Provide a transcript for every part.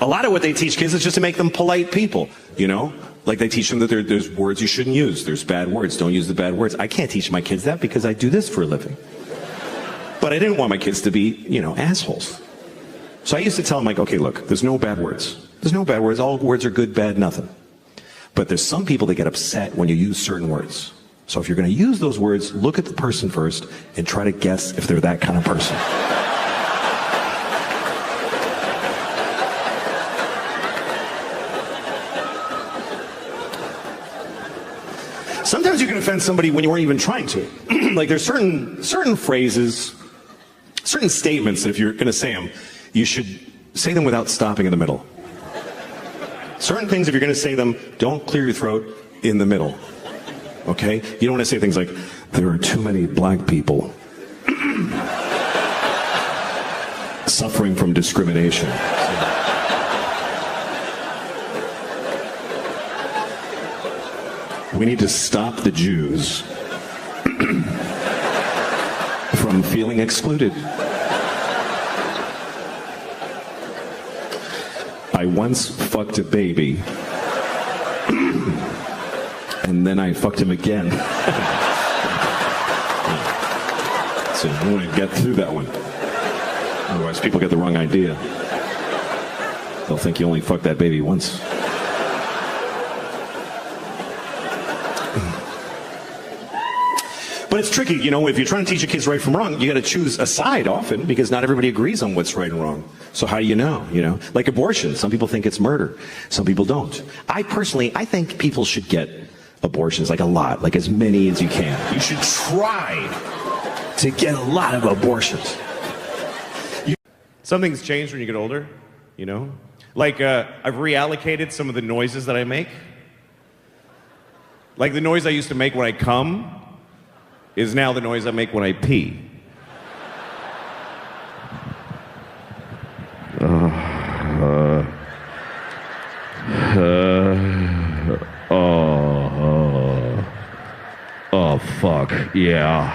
lot of what they teach kids is just to make them polite people, you know? Like they teach them that there's words you shouldn't use. There's bad words. Don't use the bad words. I can't teach my kids that because I do this for a living. But I didn't want my kids to be, you know, assholes. So I used to tell them, like, okay, look, there's no bad words. There's no bad words. All words are good, bad, nothing. But there's some people that get upset when you use certain words. So if you're going to use those words, look at the person first and try to guess if they're that kind of person. Sometimes you can offend somebody when you weren't even trying to. Like there's certain phrases, certain statements that if you're going to say them, you should say them without stopping in the middle. Certain things, if you're going to say them, don't clear your throat in the middle. Okay? You don't want to say things like, there are too many black people suffering from discrimination. We need to stop the Jews from feeling excluded. I once fucked a baby, and then I fucked him again. So I want to get through that one. Otherwise, people get the wrong idea. They'll think you only fucked that baby once. But it's tricky, you know, if you're trying to teach your kids right from wrong, you got to choose a side often because not everybody agrees on what's right and wrong. So how do you know, you know? Like abortion, some people think it's murder, some people don't. I think people should get abortions, like a lot, like as many as you can. You should try to get a lot of abortions. Something's changed when you get older, you know? Like I've reallocated some of the noises that I make. Like the noise I used to make when I come is now the noise I make when I pee. Oh, fuck, yeah.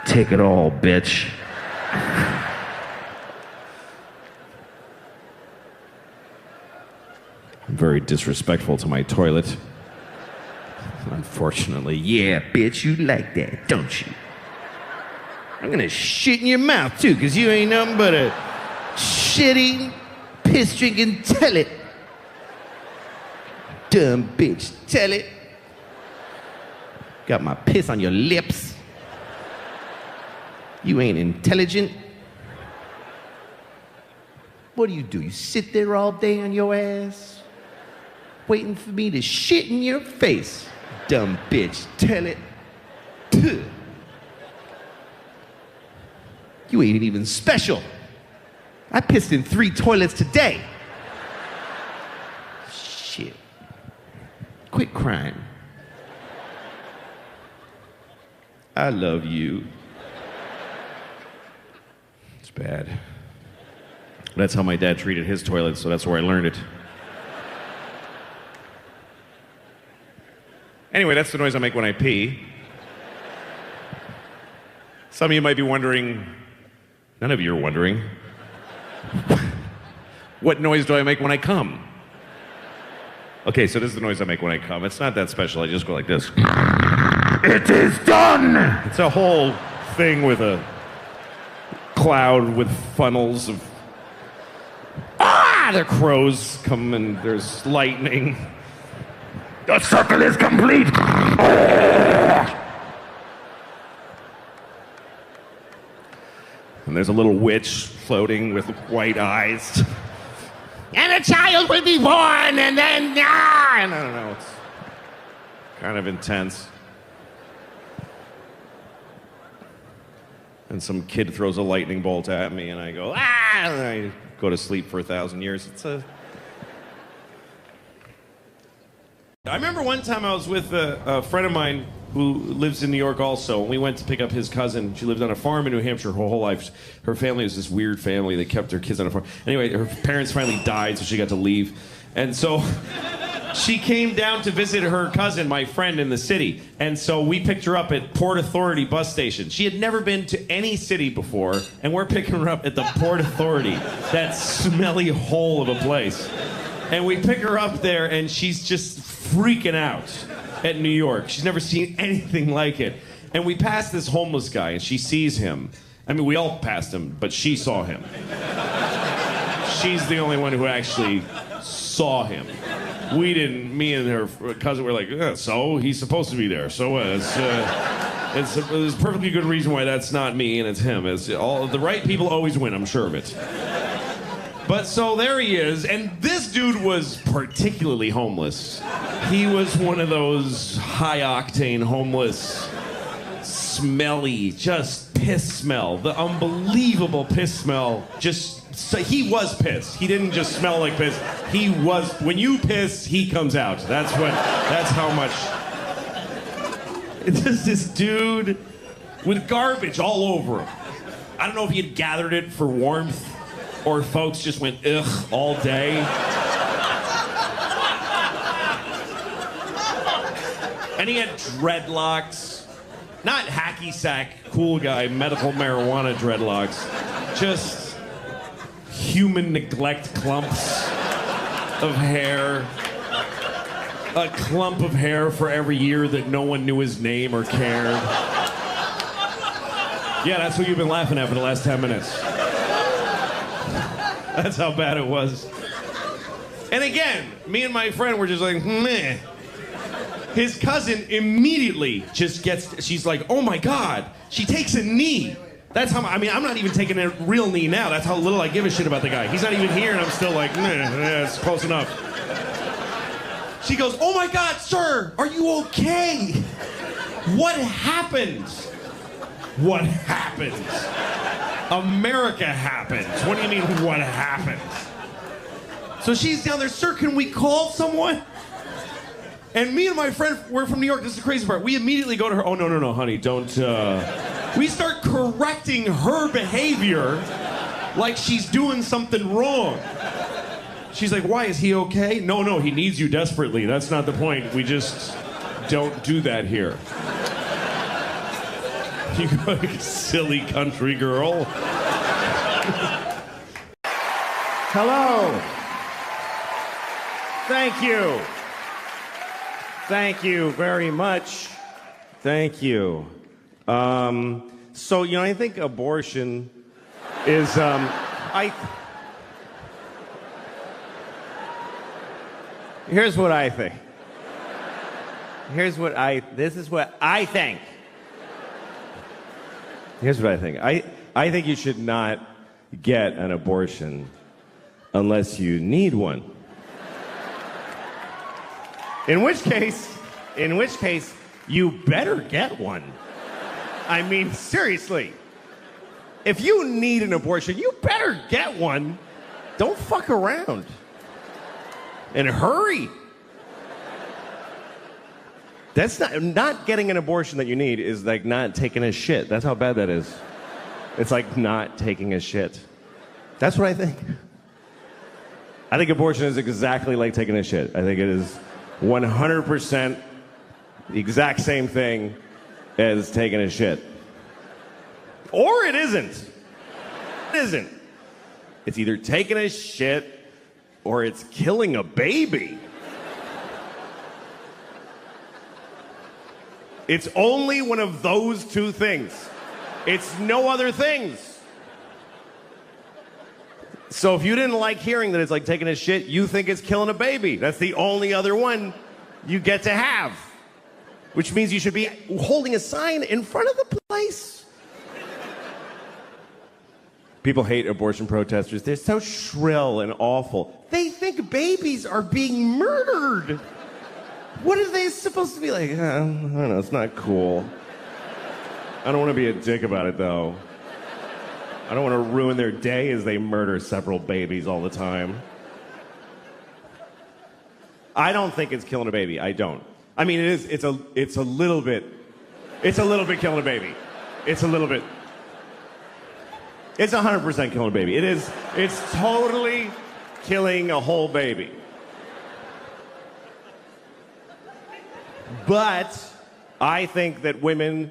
Take it all, bitch. I'm very disrespectful to my toilet. Unfortunately. Yeah, bitch, you like that, don't you? I'm gonna shit in your mouth, too, because you ain't nothing but a shitty, piss-drinking tell-it. Dumb bitch, tell it. Got my piss on your lips. You ain't intelligent. What do? You sit there all day on your ass, waiting for me to shit in your face. Dumb bitch, tell it. Puh. You ain't even special. I pissed in 3 toilets today. Shit. Quit crying. I love you. It's bad. That's how my dad treated his toilet, so that's where I learned it. Anyway, that's the noise I make when I pee. Some of you might be wondering, none of you are wondering, what noise do I make when I come? Okay, so this is the noise I make when I come. It's not that special, I just go like this. It is done! It's a whole thing with a cloud with funnels of... the crows come and there's lightning. The circle is complete! And there's a little witch floating with white eyes. And a child will be born, and then... I don't know, it's kind of intense. And some kid throws a lightning bolt at me, and I go, ah! And I go to sleep for 1,000 years. I remember one time I was with a friend of mine who lives in New York also, and we went to pick up his cousin. She lived on a farm in New Hampshire her whole life. Her family was this weird family. They kept their kids on a farm. Anyway, her parents finally died, so she got to leave. And so She came down to visit her cousin, my friend, in the city. And so we picked her up at Port Authority bus station. She had never been to any city before, and we're picking her up at the Port Authority, that smelly hole of a place. And we pick her up there, and she's just freaking out at New York. She's never seen anything like it. And we pass this homeless guy, and she sees him. I mean, we all passed him, but she saw him. She's the only one who actually saw him. We didn't. Me and her cousin were like, so he's supposed to be there. So there's a perfectly good reason why that's not me and it's him. It's all the right people always win. I'm sure of it. But so there he is, and this dude was particularly homeless. He was one of those high-octane homeless, smelly, just piss smell. The unbelievable piss smell. So he was pissed. He didn't just smell like piss. He was. When you piss, he comes out. That's how much. It's just this dude with garbage all over him. I don't know if he had gathered it for warmth or folks just went ugh all day. And he had dreadlocks. Not hacky sack, cool guy, medical marijuana dreadlocks. Just human neglect clumps of hair. A clump of hair for every year that no one knew his name or cared. Yeah, that's what you've been laughing at for the last 10 minutes. That's how bad it was. And again, me and my friend were just like, meh. His cousin immediately just gets, she's like, oh my God, she takes a knee. That's how, I'm not even taking a real knee now. That's how little I give a shit about the guy. He's not even here and I'm still like, meh, it's close enough. She goes, oh my God, sir, are you okay? What happened? What happened? America happened. What do you mean, what happened? So she's down there, sir, can we call someone? And me and my friend, we're from New York, this is the crazy part. We immediately go to her, oh, no, honey, don't, We start correcting her behavior like she's doing something wrong. She's like, why, is he okay? No, he needs you desperately. That's not the point. We just don't do that here. You go, silly country girl. Hello. Thank you. Thank you very much. Thank you. So, I think abortion is, Here's what I think. This is what I think. Here's what I think. I think you should not get an abortion unless you need one. In which case, you better get one. I mean, seriously. If you need an abortion, you better get one. Don't fuck around. And hurry. That's not getting an abortion that you need is like not taking a shit. That's how bad that is. It's like not taking a shit. That's what I think. I think abortion is exactly like taking a shit. I think it is 100% the exact same thing as taking a shit. Or it isn't. It isn't. It's either taking a shit or it's killing a baby. It's only one of those two things. It's no other things. So if you didn't like hearing that it's like taking a shit, you think it's killing a baby. That's the only other one you get to have. Which means you should be holding a sign in front of the place. People hate abortion protesters. They're so shrill and awful. They think babies are being murdered. What are they supposed to be like? I don't know, it's not cool. I don't want to be a dick about it, though. I don't want to ruin their day as they murder several babies all the time. I don't think it's killing a baby. I don't. I mean, it's a little bit killing a baby. It's a little bit. It's 100% killing a baby. It's totally killing a whole baby. But I think that women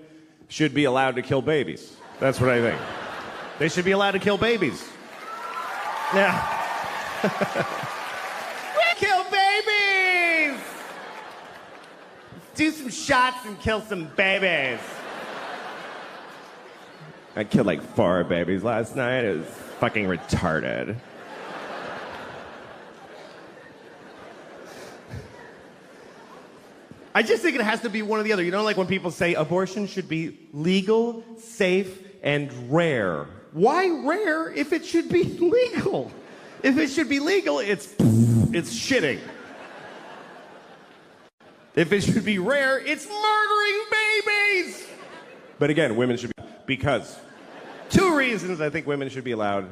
should be allowed to kill babies. That's what I think. They should be allowed to kill babies. Yeah. We kill babies! Do some shots and kill some babies. I killed like 4 babies last night. It was fucking retarded. I just think it has to be one or the other. You know, like when people say abortion should be legal, safe, and rare. Why rare if it should be legal? If it should be legal, it's shitting. If it should be rare, it's murdering babies. But again, women should be, because 2 reasons I think women should be allowed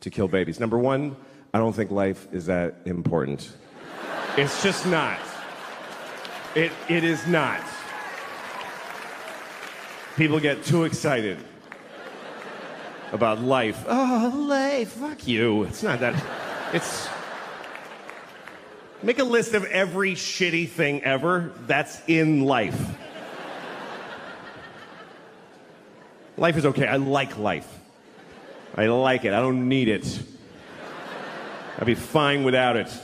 to kill babies. Number 1, I don't think life is that important. It's just not. It is not. People get too excited about life. Oh, life, fuck you. It's not that. It's. Make a list of every shitty thing ever that's in life. Life is okay. I like life. I like it. I don't need it. I'd be fine without it.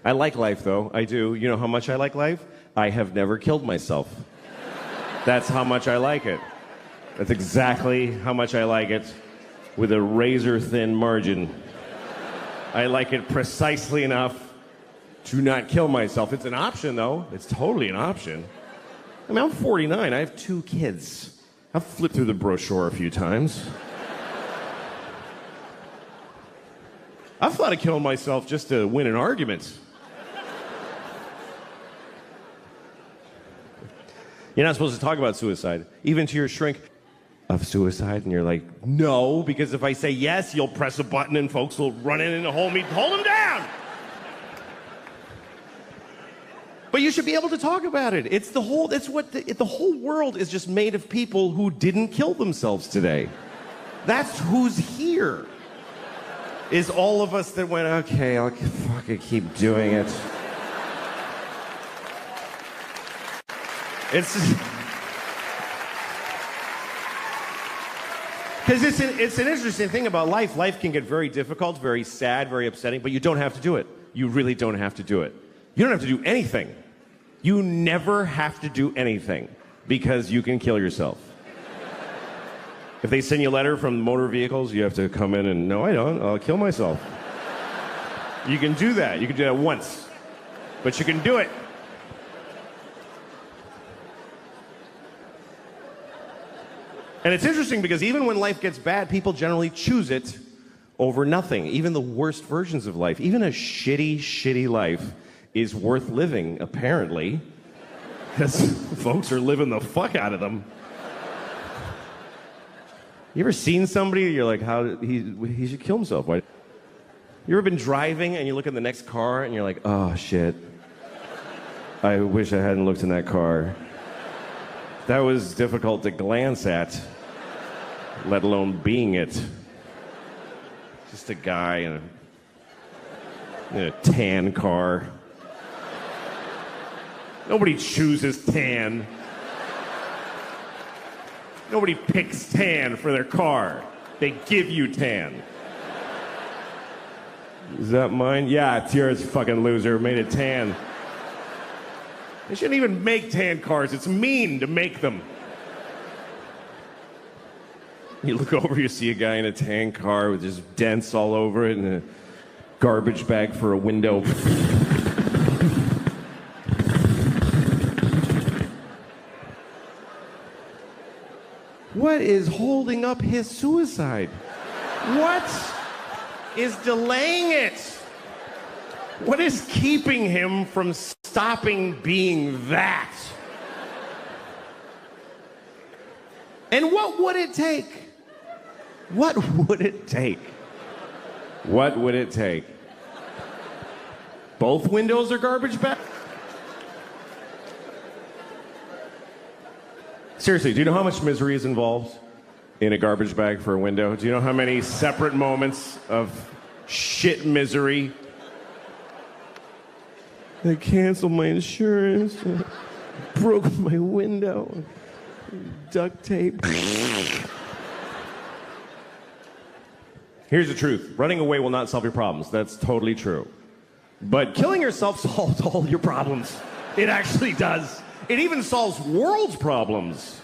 I like life, though. I do. You know how much I like life? I have never killed myself. That's how much I like it. That's exactly how much I like it, with a razor-thin margin. I like it precisely enough to not kill myself. It's an option, though. It's totally an option. I mean, I'm 49. I have 2 kids. I've flipped through the brochure a few times. I've thought of killing myself just to win an argument. You're not supposed to talk about suicide, even to your shrink, of suicide, and you're like, no, because if I say yes, you'll press a button and folks will run in and hold him down. But you should be able to talk about it. It's the whole world is just made of people who didn't kill themselves today. That's who's here. Is all of us that went, okay, I'll fucking keep doing it. It's because it's an interesting thing about life. Life can get very difficult, very sad, very upsetting, but you don't have to do it. You really don't have to do it. You don't have to do anything. You never have to do anything because you can kill yourself. If they send you a letter from motor vehicles, you have to come in and, no, I don't. I'll kill myself. You can do that. You can do that once. But you can do it. And it's interesting because even when life gets bad, people generally choose it over nothing. Even the worst versions of life, even a shitty, shitty life is worth living, apparently, because folks are living the fuck out of them. You ever seen somebody, you're like, he should kill himself. Why? You ever been driving and you look in the next car and you're like, oh, shit. I wish I hadn't looked in that car. That was difficult to glance at, let alone being it. Just a guy in a tan car. Nobody chooses tan. Nobody picks tan for their car. They give you tan. Is that mine? Yeah, it's yours, fucking loser. Made it tan. They shouldn't even make tan cars. It's mean to make them. You look over, you see a guy in a tan car with just dents all over it and a garbage bag for a window. What is holding up his suicide? What is delaying it? What is keeping him from stopping being that? And what would it take? What would it take? What would it take? Both windows are garbage bags? Seriously, do you know how much misery is involved in a garbage bag for a window? Do you know how many separate moments of shit misery? They canceled my insurance. Broke my window. Duct tape. Here's the truth. Running away will not solve your problems. That's totally true. But killing yourself solves all your problems. It actually does. It even solves world's problems.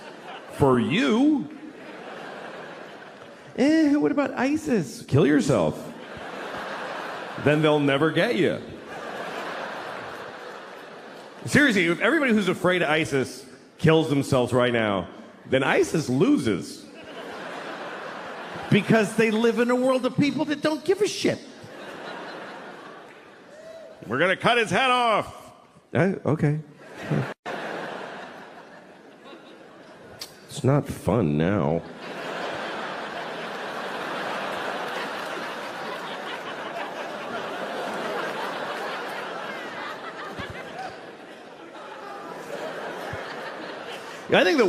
For you. What about ISIS? Kill yourself. Then they'll never get you. Seriously, if everybody who's afraid of ISIS kills themselves right now, then ISIS loses. Because they live in a world of people that don't give a shit. We're gonna cut his head off. Okay. It's not fun now. I think the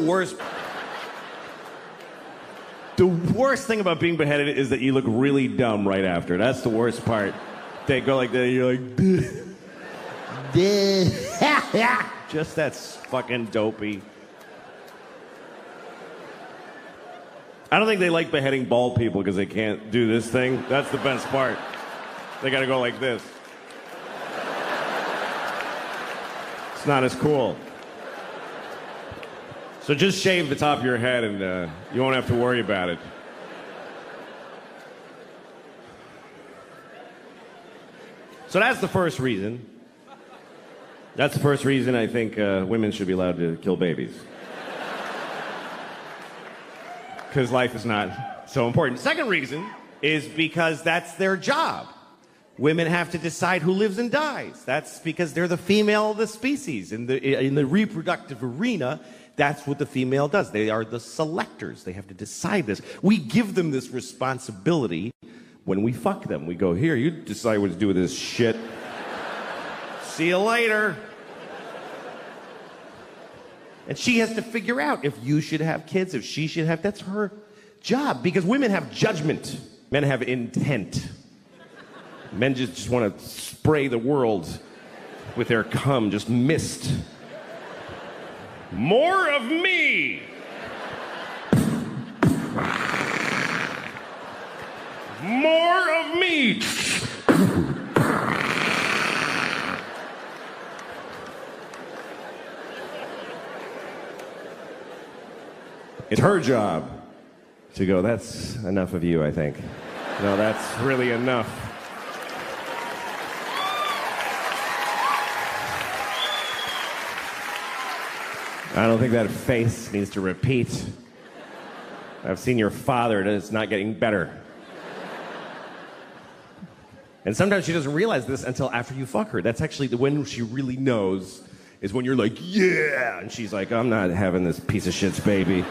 worst thing about being beheaded is that you look really dumb right after. That's the worst part. They go like that, and you're like, just that's fucking dopey. I don't think they like beheading bald people because they can't do this thing. That's the best part. They gotta go like this. It's not as cool. So just shave the top of your head and you won't have to worry about it. So that's the first reason. That's the first reason I think women should be allowed to kill babies. Because life is not so important. Second reason is because that's their job. Women have to decide who lives and dies. That's because they're the female of the species. In the reproductive arena, that's what the female does. They are the selectors. They have to decide this. We give them this responsibility when we fuck them. We go, here, you decide what to do with this shit. See you later. And she has to figure out if you should have kids, if she should have. That's her job. Because women have judgment. Men have intent. Men just want to spray the world with their cum, just mist. More of me! More of me! It's her job to go, that's enough of you, I think. No, that's really enough. I don't think that face needs to repeat. I've seen your father, and it's not getting better. And sometimes she doesn't realize this until after you fuck her. That's actually when she really knows, is when you're like, yeah! And she's like, I'm not having this piece of shit's baby.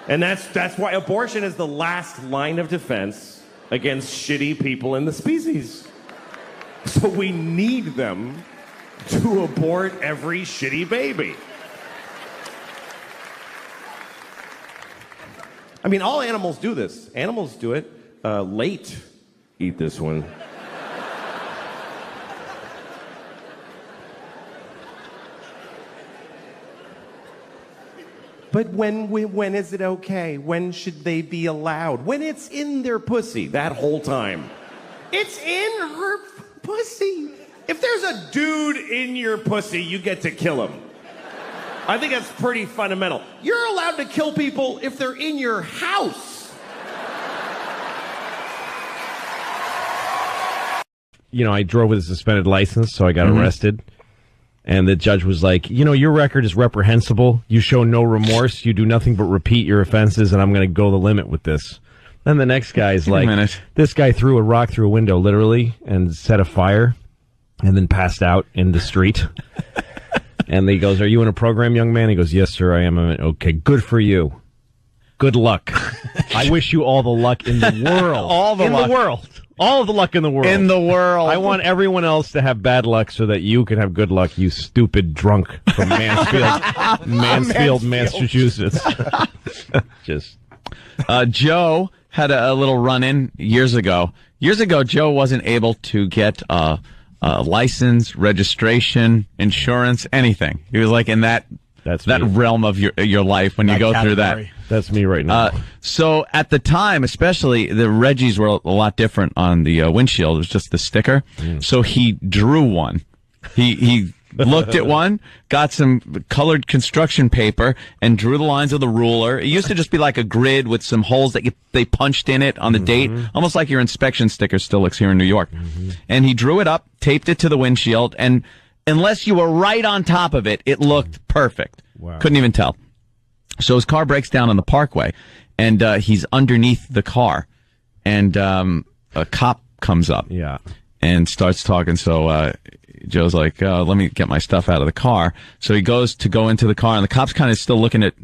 And that's why abortion is the last line of defense against shitty people in the species. So we need them to abort every shitty baby. I mean, all animals do this. Animals do it late. Eat this one. But when is it okay? When should they be allowed? When it's in their pussy, that whole time. It's in her pussy. If there's a dude in your pussy, you get to kill him. I think that's pretty fundamental. You're allowed to kill people if they're in your house. You know, I drove with a suspended license, so I got arrested. And the judge was like, you know, your record is reprehensible. You show no remorse. You do nothing but repeat your offenses, and I'm going to go the limit with this. Then the next guy's like, this guy threw a rock through a window, literally, and set a fire, and then passed out in the street. And he goes, are you in a program, young man? He goes, yes, sir, I am. Okay, good for you. Good luck. I wish you all the luck in the world. All the luck. The world. All of the luck in the world. In the world. I want everyone else to have bad luck so that you can have good luck, you stupid drunk from Mansfield, Massachusetts. Joe had a little run-in years ago. Years ago, Joe wasn't able to get a license, registration, insurance, anything. He was like in that realm of your life when you go through that. That's me right now. So at the time, especially, the Reggies were a lot different on the windshield. It was just the sticker. So he drew one. He looked at one, got some colored construction paper, and drew the lines with a ruler. It used to just be like a grid with some holes that they punched in it on the date, almost like your inspection sticker still looks here in New York. And he drew it up, taped it to the windshield, and unless you were right on top of it, it looked perfect. Wow. Couldn't even tell. So his car breaks down on the parkway, and he's underneath the car, and a cop comes up and starts talking. So Joe's like, let me get my stuff out of the car. So he goes to go into the car, and the cop's kind of still looking at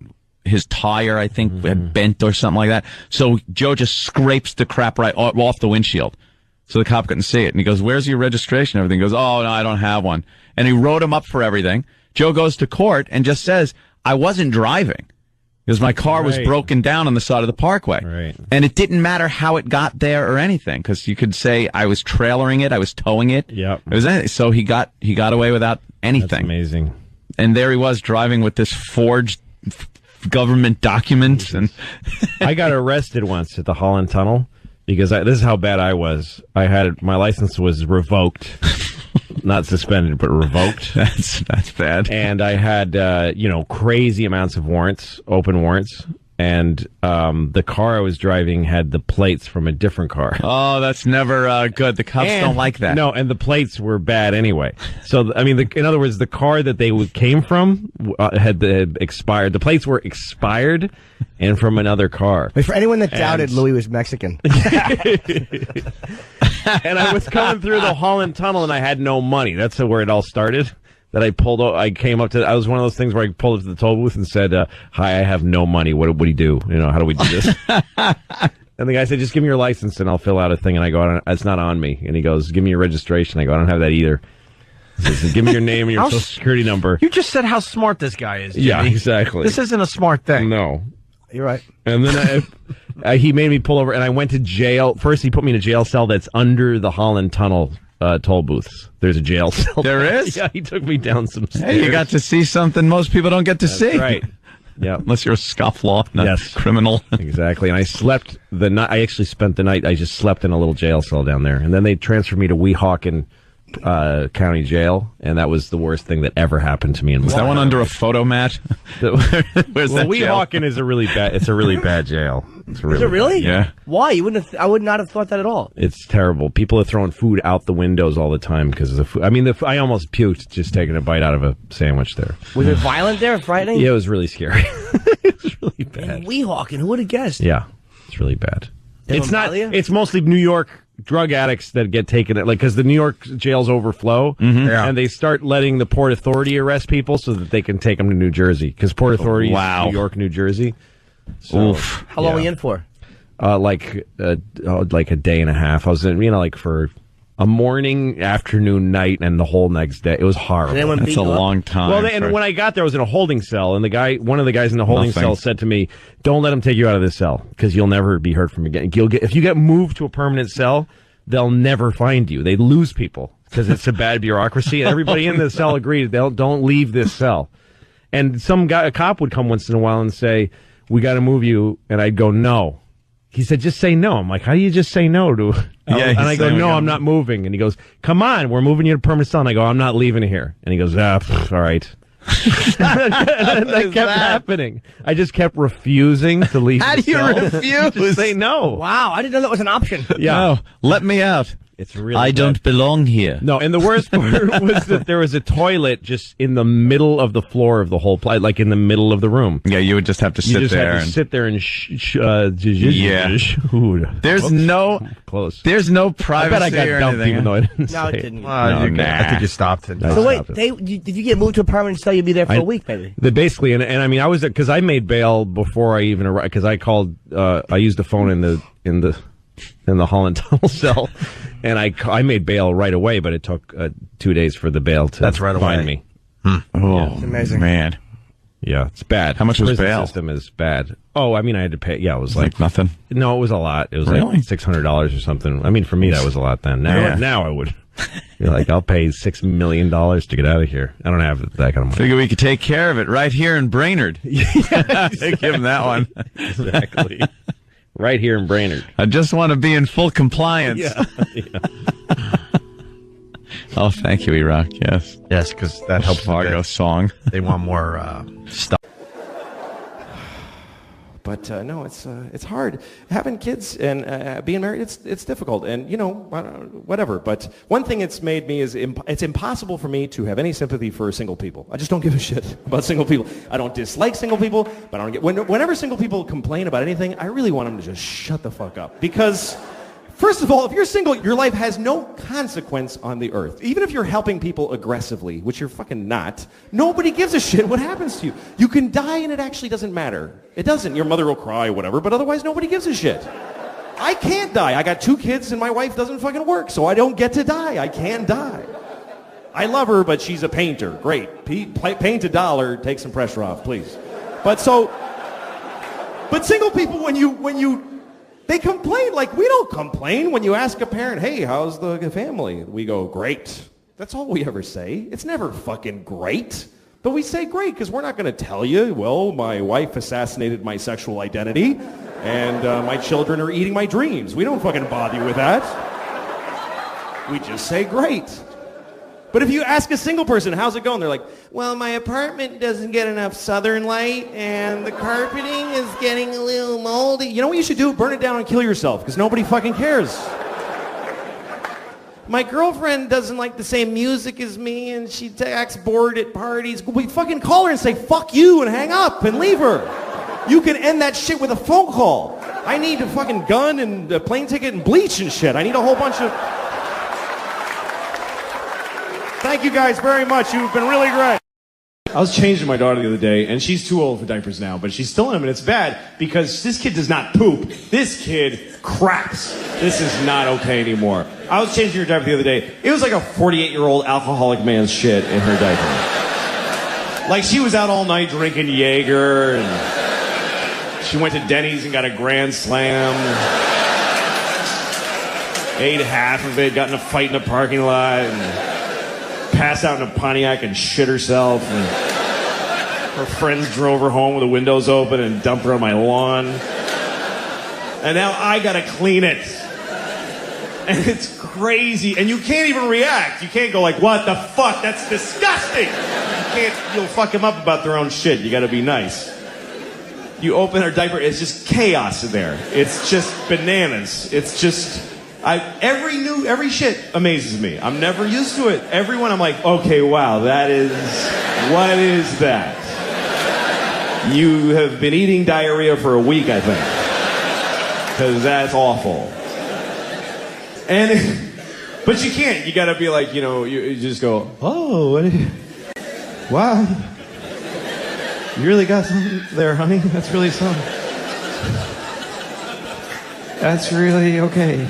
his tire, I think, had bent or something like that. So Joe just scrapes the crap right off the windshield. So the cop couldn't see it. And he goes, where's your registration? Everything. He goes, oh, no, I don't have one. And he wrote him up for everything. Joe goes to court and just says, I wasn't driving. Because my car was broken down on the side of the parkway. Right. And it didn't matter how it got there or anything, because you could say I was trailering it, I was towing it. Yep. It was anything. So he got away without anything. That's amazing. And there he was driving with this forged government documents. And I got arrested once at the Holland Tunnel because this is how bad I was. My license was revoked. Not suspended, but revoked. That's bad. And I had, crazy amounts of warrants, open warrants. And the car I was driving had the plates from a different car. Oh, that's never good. The cops don't like that. No, and the plates were bad anyway. So, I mean, in other words, the car that they came from had expired. The plates were expired and from another car. Wait, for anyone that doubted Louis was Mexican. And I was coming through the Holland Tunnel, and I had no money. That's where it all started. That I pulled up, I was one of those things where I pulled up to the toll booth and said, hi, I have no money. What do you do? How do we do this? And the guy said, just give me your license and I'll fill out a thing. And I go, it's not on me. And he goes, give me your registration. I go, I don't have that either. He says, give me your name and your social security number. You just said how smart this guy is, Jimmy. Yeah, exactly. This isn't a smart thing. No. You're right. And then he made me pull over, and I went to jail. First, he put me in a jail cell that's under the Holland Tunnel toll booths. There's a jail cell. There is? Yeah, he took me down some stairs. Hey, you got to see something most people don't get to see. Right. Yeah. Unless you're a scofflaw, not a criminal. Exactly. And I slept the night. I actually spent the night. I just slept in a little jail cell down there. And then they transferred me to Weehawken County Jail, and that was the worst thing that ever happened to me in my life. Is that one under a photo mat? Where's that Weehawken is a really bad jail. Is it really? Yeah. Why? I would not have thought that at all. It's terrible. People are throwing food out the windows all the time because of the food. I mean, I almost puked just taking a bite out of a sandwich there. Was it violent there, frightening? Yeah, it was really scary. It was really bad. Weehawken, who would have guessed? Yeah, it's really bad. It's not. It's mostly New York drug addicts that get taken, because the New York jails overflow, and they start letting the Port Authority arrest people so that they can take them to New Jersey, because Port Authority is New York, New Jersey. So, How long were you in for? Like a day and a half. I was in, for a morning, afternoon, night, and the whole next day. It was horrible. That's a long time. Well, and when I got there, I was in a holding cell, and one of the guys in the holding cell said to me, "Don't let them take you out of this cell, because you'll never be heard from again. If you get moved to a permanent cell, they'll never find you. They lose people because it's a bad bureaucracy." And everybody in the cell agreed, don't leave this cell. And a cop would come once in a while and say, "We got to move you," and I'd go, "No." He said, "Just say no." I'm like, "How do you just say no to?" And I go, "No, I'm not moving." And he goes, "Come on, we're moving you to permanent cell." And I go, "I'm not leaving here." And he goes, all right. That kept happening. I just kept refusing to leave. How do you refuse? Just say no. Wow, I didn't know that was an option. Yeah. No, let me out. It's really I don't belong here. No, and the worst part was that there was a toilet just in the middle of the floor of the whole place, like in the middle of the room. Yeah, you would just have to sit there. You just had to sit there and There's no close. There's no privacy. I bet I got dumped even though I didn't No, say it didn't. I think you stopped it. So wait, did you get moved to a permanent cell? You'd be there for a week, maybe. Basically, and I mean, I was because I made bail before I even arrived, because I called. I used the phone in the Holland Tunnel cell, and I made bail right away, but it took 2 days for the bail to find me. Oh, it's amazing, man. Yeah, it's bad. How much was Prison bail? system is bad. Oh, I mean, I had to pay. Yeah, it was Like nothing? No, it was a lot. It was Really? like $600 or something. I mean, for me, that was a lot then. Now I would be like, I'll pay $6 million to get out of here. I don't have that kind of money. Figure we could take care of it right here in Brainerd. Give him that one. Exactly. Right here in Brainerd. I just want to be in full compliance. Yeah. Oh, thank you, Iraq. Yes. Yes, because that helps with Fargo song. They want more stuff. But no, it's hard. Having kids and being married, it's difficult. And, you know, whatever. But one thing it's made me is it's impossible for me to have any sympathy for single people. I just don't give a shit about single people. I don't dislike single people, but I don't get... Whenever single people complain about anything, I really want them to just shut the fuck up. Because... First of all, if you're single, your life has no consequence on the earth. Even if you're helping people aggressively, which you're fucking not, nobody gives a shit what happens to you. You can die and it actually doesn't matter. It doesn't. Your mother will cry, whatever, but otherwise nobody gives a shit. I can't die. I got 2 kids and my wife doesn't fucking work, so I don't get to die. I can die. I love her, but she's a painter. Great. Paint a dollar, take some pressure off, please. But single people, when you they complain like we don't complain. When you ask a parent, hey, how's the family? We go, great. That's all we ever say. It's never fucking great. But we say great because we're not going to tell you, well, my wife assassinated my sexual identity and my children are eating my dreams. We don't fucking bother you with that. We just say great. But if you ask a single person, how's it going? They're like, well, my apartment doesn't get enough southern light, and the carpeting is getting a little moldy. You know what you should do? Burn it down and kill yourself, because nobody fucking cares. My girlfriend doesn't like the same music as me, and she acts bored at parties. We fucking call her and say, fuck you, and hang up, and leave her. You can end that shit with a phone call. I need a fucking gun and a plane ticket and bleach and shit. I need a whole bunch of... Thank you guys very much. You've been really great. I was changing my daughter the other day, and she's too old for diapers now, but she's still in them, and it's bad because this kid does not poop. This kid craps. This is not okay anymore. I was changing her diaper the other day. It was like a 48-year-old alcoholic man's shit in her diaper. Like she was out all night drinking Jaeger, and she went to Denny's and got a Grand Slam. Ate half of it, got in a fight in a parking lot, and passed out in a Pontiac and shit herself, and her friends drove her home with the windows open and dumped her on my lawn. And now I gotta clean it. And it's crazy, and you can't even react. You can't go like, what the fuck, that's disgusting. You'll fuck them up about their own shit. You gotta be nice. You open her diaper, it's just chaos in there. It's just bananas. It's just... every shit amazes me. I'm never used to it. Everyone, I'm like, okay, wow, what is that? You have been eating diarrhea for a week, I think. Because that's awful. But you can't. You gotta be like, you just go, oh, wow. You really got something there, honey? That's really something. That's really okay.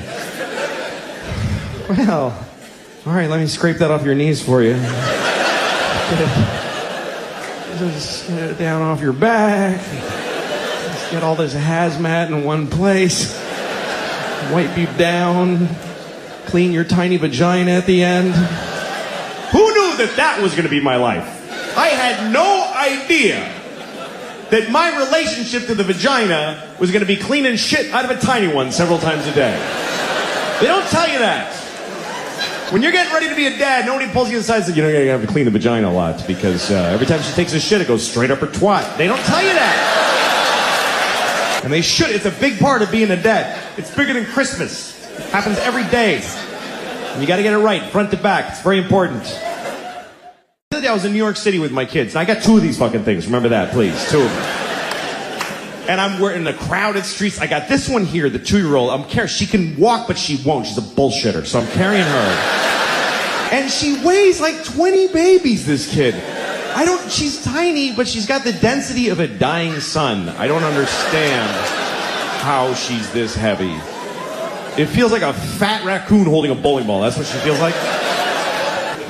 Well, all right, let me scrape that off your knees for you. Just get it down off your back. Just get all this hazmat in one place. Wipe you down. Clean your tiny vagina at the end. Who knew that was going to be my life? I had no idea that my relationship to the vagina was going to be cleaning shit out of a tiny one several times a day. They don't tell you that. When you're getting ready to be a dad, nobody pulls you aside and says, you're going to have to clean the vagina a lot because every time she takes a shit, it goes straight up her twat. They don't tell you that. And they should. It's a big part of being a dad. It's bigger than Christmas. It happens every day. And you got to get it right, front to back. It's very important. The other day I was in New York City with my kids. And I got 2 of these fucking things. Remember that, please. 2 of them. And we're in the crowded streets. I got this one here, the 2-year-old. I'm carrying. She can walk, but she won't. She's a bullshitter. So I'm carrying her. And she weighs like 20 babies, this kid. She's tiny, but she's got the density of a dying sun. I don't understand how she's this heavy. It feels like a fat raccoon holding a bowling ball. That's what she feels like.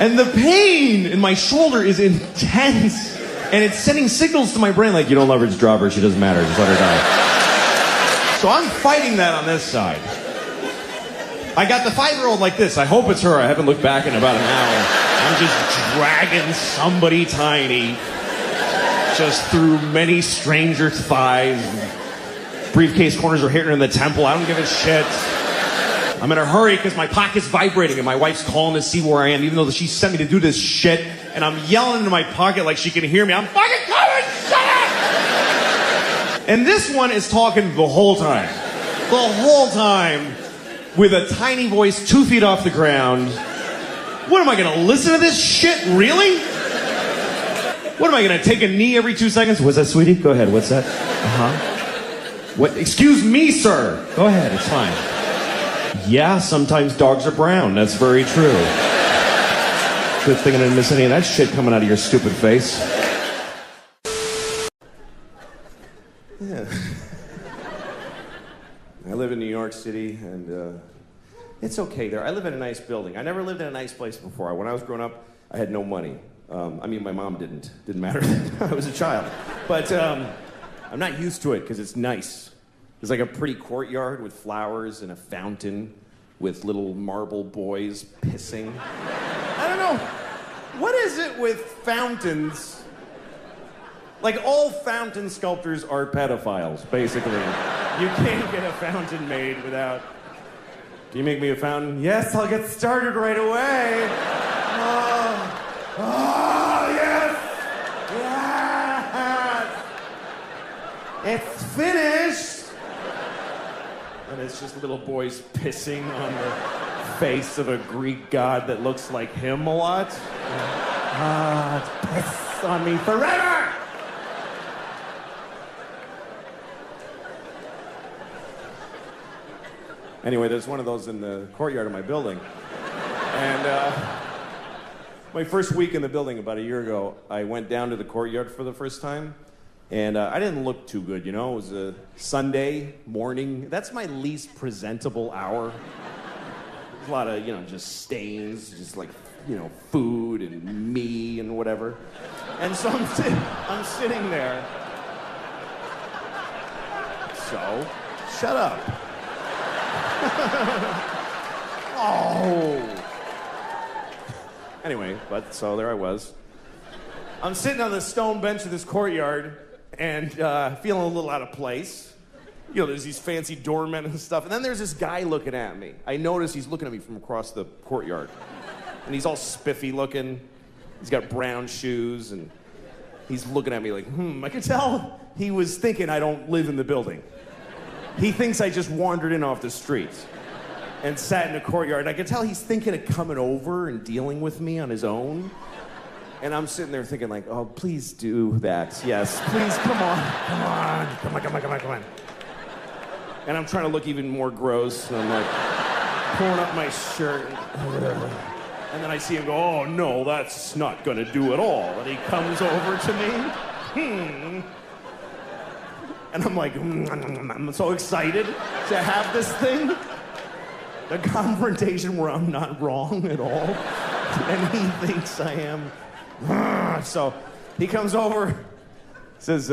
And the pain in my shoulder is intense. And it's sending signals to my brain like, you don't love her, just drop her, she doesn't matter, just let her die. So I'm fighting that on this side. I got the 5-year-old like this. I hope it's her. I haven't looked back in about an hour. I'm just dragging somebody tiny just through many strangers' thighs. Briefcase corners are hitting her in the temple. I don't give a shit. I'm in a hurry because my pocket's vibrating and my wife's calling to see where I am, even though she sent me to do this shit. And I'm yelling into my pocket like she can hear me. I'm fucking coming! Shut up! And this one is talking the whole time. The whole time. With a tiny voice 2 feet off the ground. What am I gonna listen to this shit? Really? What am I gonna take a knee every 2 seconds? What's that, sweetie? Go ahead. What's that? What? Excuse me, sir. Go ahead. It's fine. Yeah, sometimes dogs are brown. That's very true. Good thing I didn't miss any of that shit coming out of your stupid face. Yeah. I live in New York City, and it's okay there. I live in a nice building. I never lived in a nice place before. When I was growing up, I had no money. I mean, my mom didn't. Didn't matter. I was a child. But I'm not used to it because it's nice. There's like a pretty courtyard with flowers and a fountain with little marble boys pissing. I don't know. What is it with fountains? Like, all fountain sculptors are pedophiles, basically. You can't get a fountain made without... Can you make me a fountain? Yes, I'll get started right away. Oh, yes! Yes! It's finished! And it's just little boys pissing on the face of a Greek god that looks like him a lot. It's piss on me forever! Anyway, there's one of those in the courtyard of my building. And my first week in the building about a year ago, I went down to the courtyard for the first time. And I didn't look too good, you know? It was a Sunday morning. That's my least presentable hour. There's a lot of, just stains, just like, food and me and whatever. And so I'm sitting there. So, shut up. Oh. Anyway, so there I was. I'm sitting on the stone bench of this courtyard and feeling a little out of place. There's these fancy doormen and stuff. And then there's this guy looking at me. I notice he's looking at me from across the courtyard. And he's all spiffy looking. He's got brown shoes and he's looking at me like, I could tell he was thinking I don't live in the building. He thinks I just wandered in off the street and sat in the courtyard. And I could tell he's thinking of coming over and dealing with me on his own. And I'm sitting there thinking like, oh, please do that. Yes, please, come on. And I'm trying to look even more gross. And I'm like pulling up my shirt. And then I see him go, oh, no, that's not gonna do at all. And he comes over to me. And I'm like, I'm so excited to have this thing. The confrontation where I'm not wrong at all. And he thinks I am. So he comes over, says,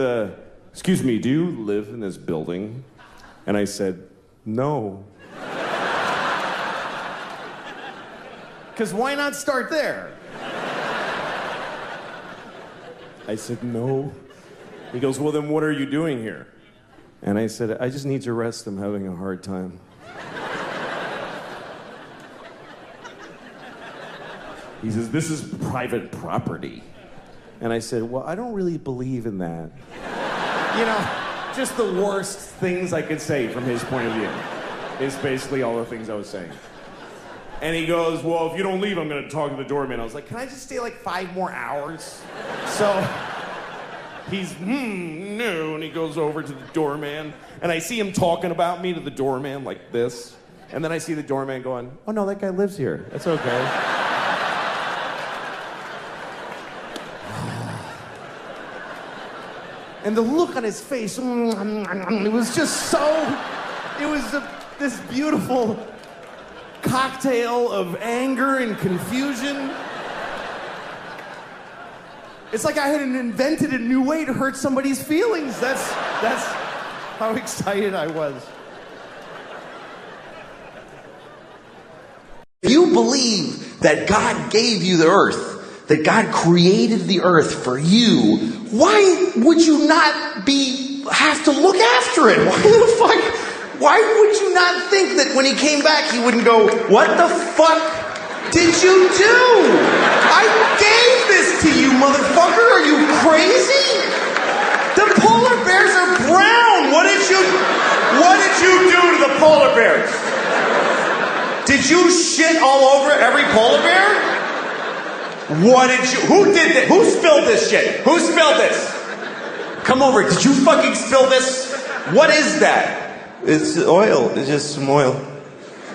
excuse me, do you live in this building? And I said, no. Because why not start there? I said, no. He goes, well, then what are you doing here? And I said, I just need to rest. I'm having a hard time. He says, this is private property. And I said, well, I don't really believe in that. Just the worst things I could say from his point of view is basically all the things I was saying. And he goes, well, if you don't leave, I'm going to talk to the doorman. I was like, can I just stay like 5 more hours? So he's, no, and he goes over to the doorman. And I see him talking about me to the doorman like this. And then I see the doorman going, oh, no, that guy lives here. That's okay. And the look on his face, it was just so, this beautiful cocktail of anger and confusion. It's like I had invented a new way to hurt somebody's feelings. That's how excited I was. If you believe that God gave you the earth, that God created the earth for you, why would you not have to look after it? Why would you not think that when he came back he wouldn't go, what the fuck did you do? I gave this to you, motherfucker. Are you crazy? The polar bears are brown. What did you do to the polar bears? Did you shit all over every polar bear? Who did this? Who spilled this shit? Who spilled this? Come over. Did you fucking spill this? What is that? It's oil. It's just some oil.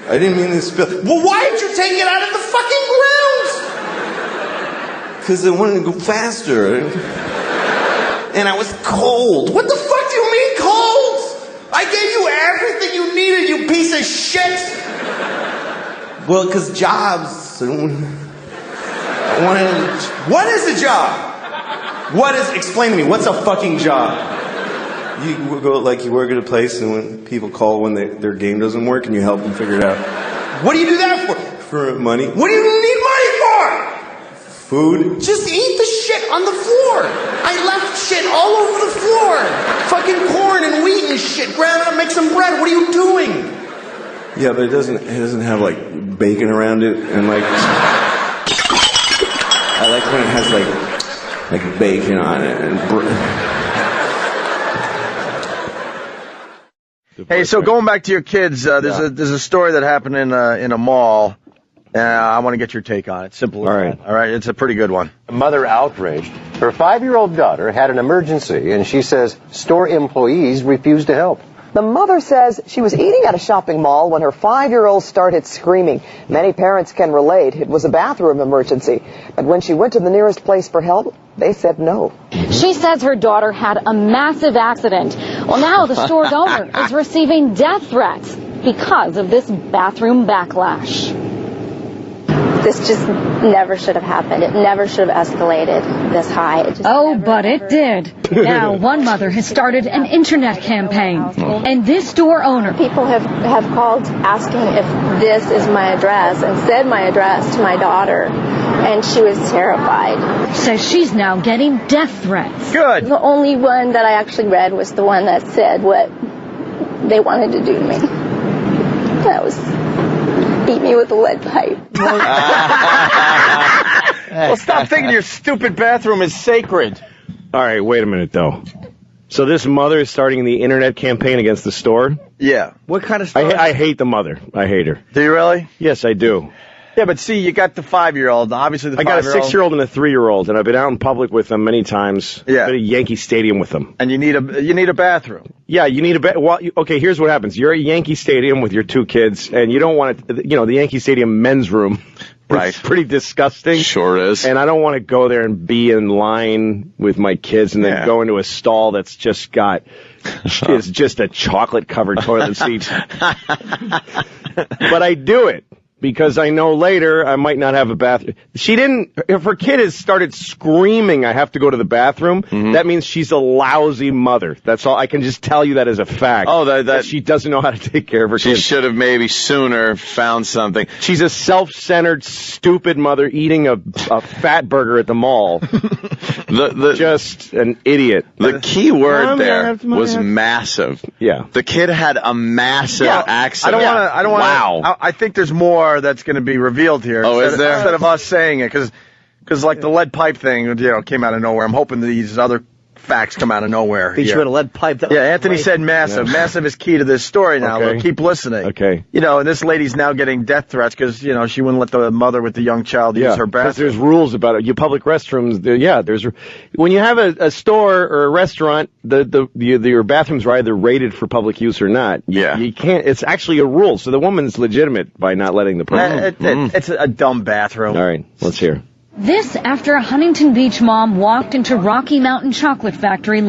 I didn't mean to spill. Well, why did you take it out of the fucking ground? Because I wanted to go faster. And I was cold. What the fuck do you mean cold? I gave you everything you needed, you piece of shit. Well, because jobs. What is a job? Explain to me, what's a fucking job? You work at a place, and when people call when their game doesn't work, and you help them figure it out. What do you do that for? For money. What do you need money for? Food. Just eat the shit on the floor. I left shit all over the floor. Fucking corn and wheat and shit. Grab it up, make some bread. What are you doing? Yeah, but it doesn't have like bacon around it, and like I like when it has like bacon on it and. Hey, so going back to your kids, there's a story that happened in a mall. I want to get your take on it. Simple as that. All right, it's a pretty good one. A mother outraged. Her 5-year-old daughter had an emergency, and she says store employees refused to help. The mother says she was eating at a shopping mall when her 5-year-old started screaming. Many parents can relate. It was a bathroom emergency. But when she went to the nearest place for help, they said no. She says her daughter had a massive accident. Well, now the store's owner is receiving death threats because of this bathroom backlash. This just never should have happened. It never should have escalated this high. But it did. Now one mother has started an internet campaign. And this store owner... People have called asking if this is my address and said my address to my daughter. And she was terrified. Says she's now getting death threats. Good. The only one that I actually read was the one that said what they wanted to do to me. That was... beat me with a lead pipe. Well, stop thinking your stupid bathroom is sacred. All right, wait a minute, though. So this mother is starting the internet campaign against the store? Yeah. What kind of store? I hate the mother. I hate her. Do you really? Yes, I do. Yeah, but see, you got the 5-year-old. Obviously, the 5-year-old. I got a 6-year-old and a 3-year-old, and I've been out in public with them many times. Yeah. I've been at Yankee Stadium with them. And you need a bathroom. Yeah, you need a well, okay, here's what happens. You're at Yankee Stadium with your 2 kids, and you don't want to, the Yankee Stadium men's room. Right. It's pretty disgusting. Sure is. And I don't want to go there and be in line with my kids and then go into a stall that's just got, it's just a chocolate-covered toilet seat. But I do it. Because I know later I might not have a bathroom. If her kid has started screaming, I have to go to the bathroom, that means she's a lousy mother. That's all. I can just tell you that as a fact. Oh, that she doesn't know how to take care of her She kids. should have maybe sooner found something. She's a self-centered, stupid mother eating a fat burger at the mall. Just an idiot. The key word there was massive. Yeah. The kid had a massive accident. I don't want to. Wow. I think there's more that's going to be revealed here. Oh, is there? Instead of us saying it, because like the lead pipe thing, came out of nowhere. I'm hoping these other facts come out of nowhere. He should a lead pipe. Yeah, Anthony said massive. Yeah. Massive is key to this story now. Okay. Look, keep listening. Okay. And this lady's now getting death threats because, she wouldn't let the mother with the young child use her bathroom. Because there's rules about it. Your public restrooms, there's when you have a store or a restaurant, your bathrooms are either rated for public use or not. Yeah. You can't, it's actually a rule. So the woman's legitimate by not letting the person. It's a dumb bathroom. All right, let's hear. This after a Huntington Beach mom walked into Rocky Mountain Chocolate Factory.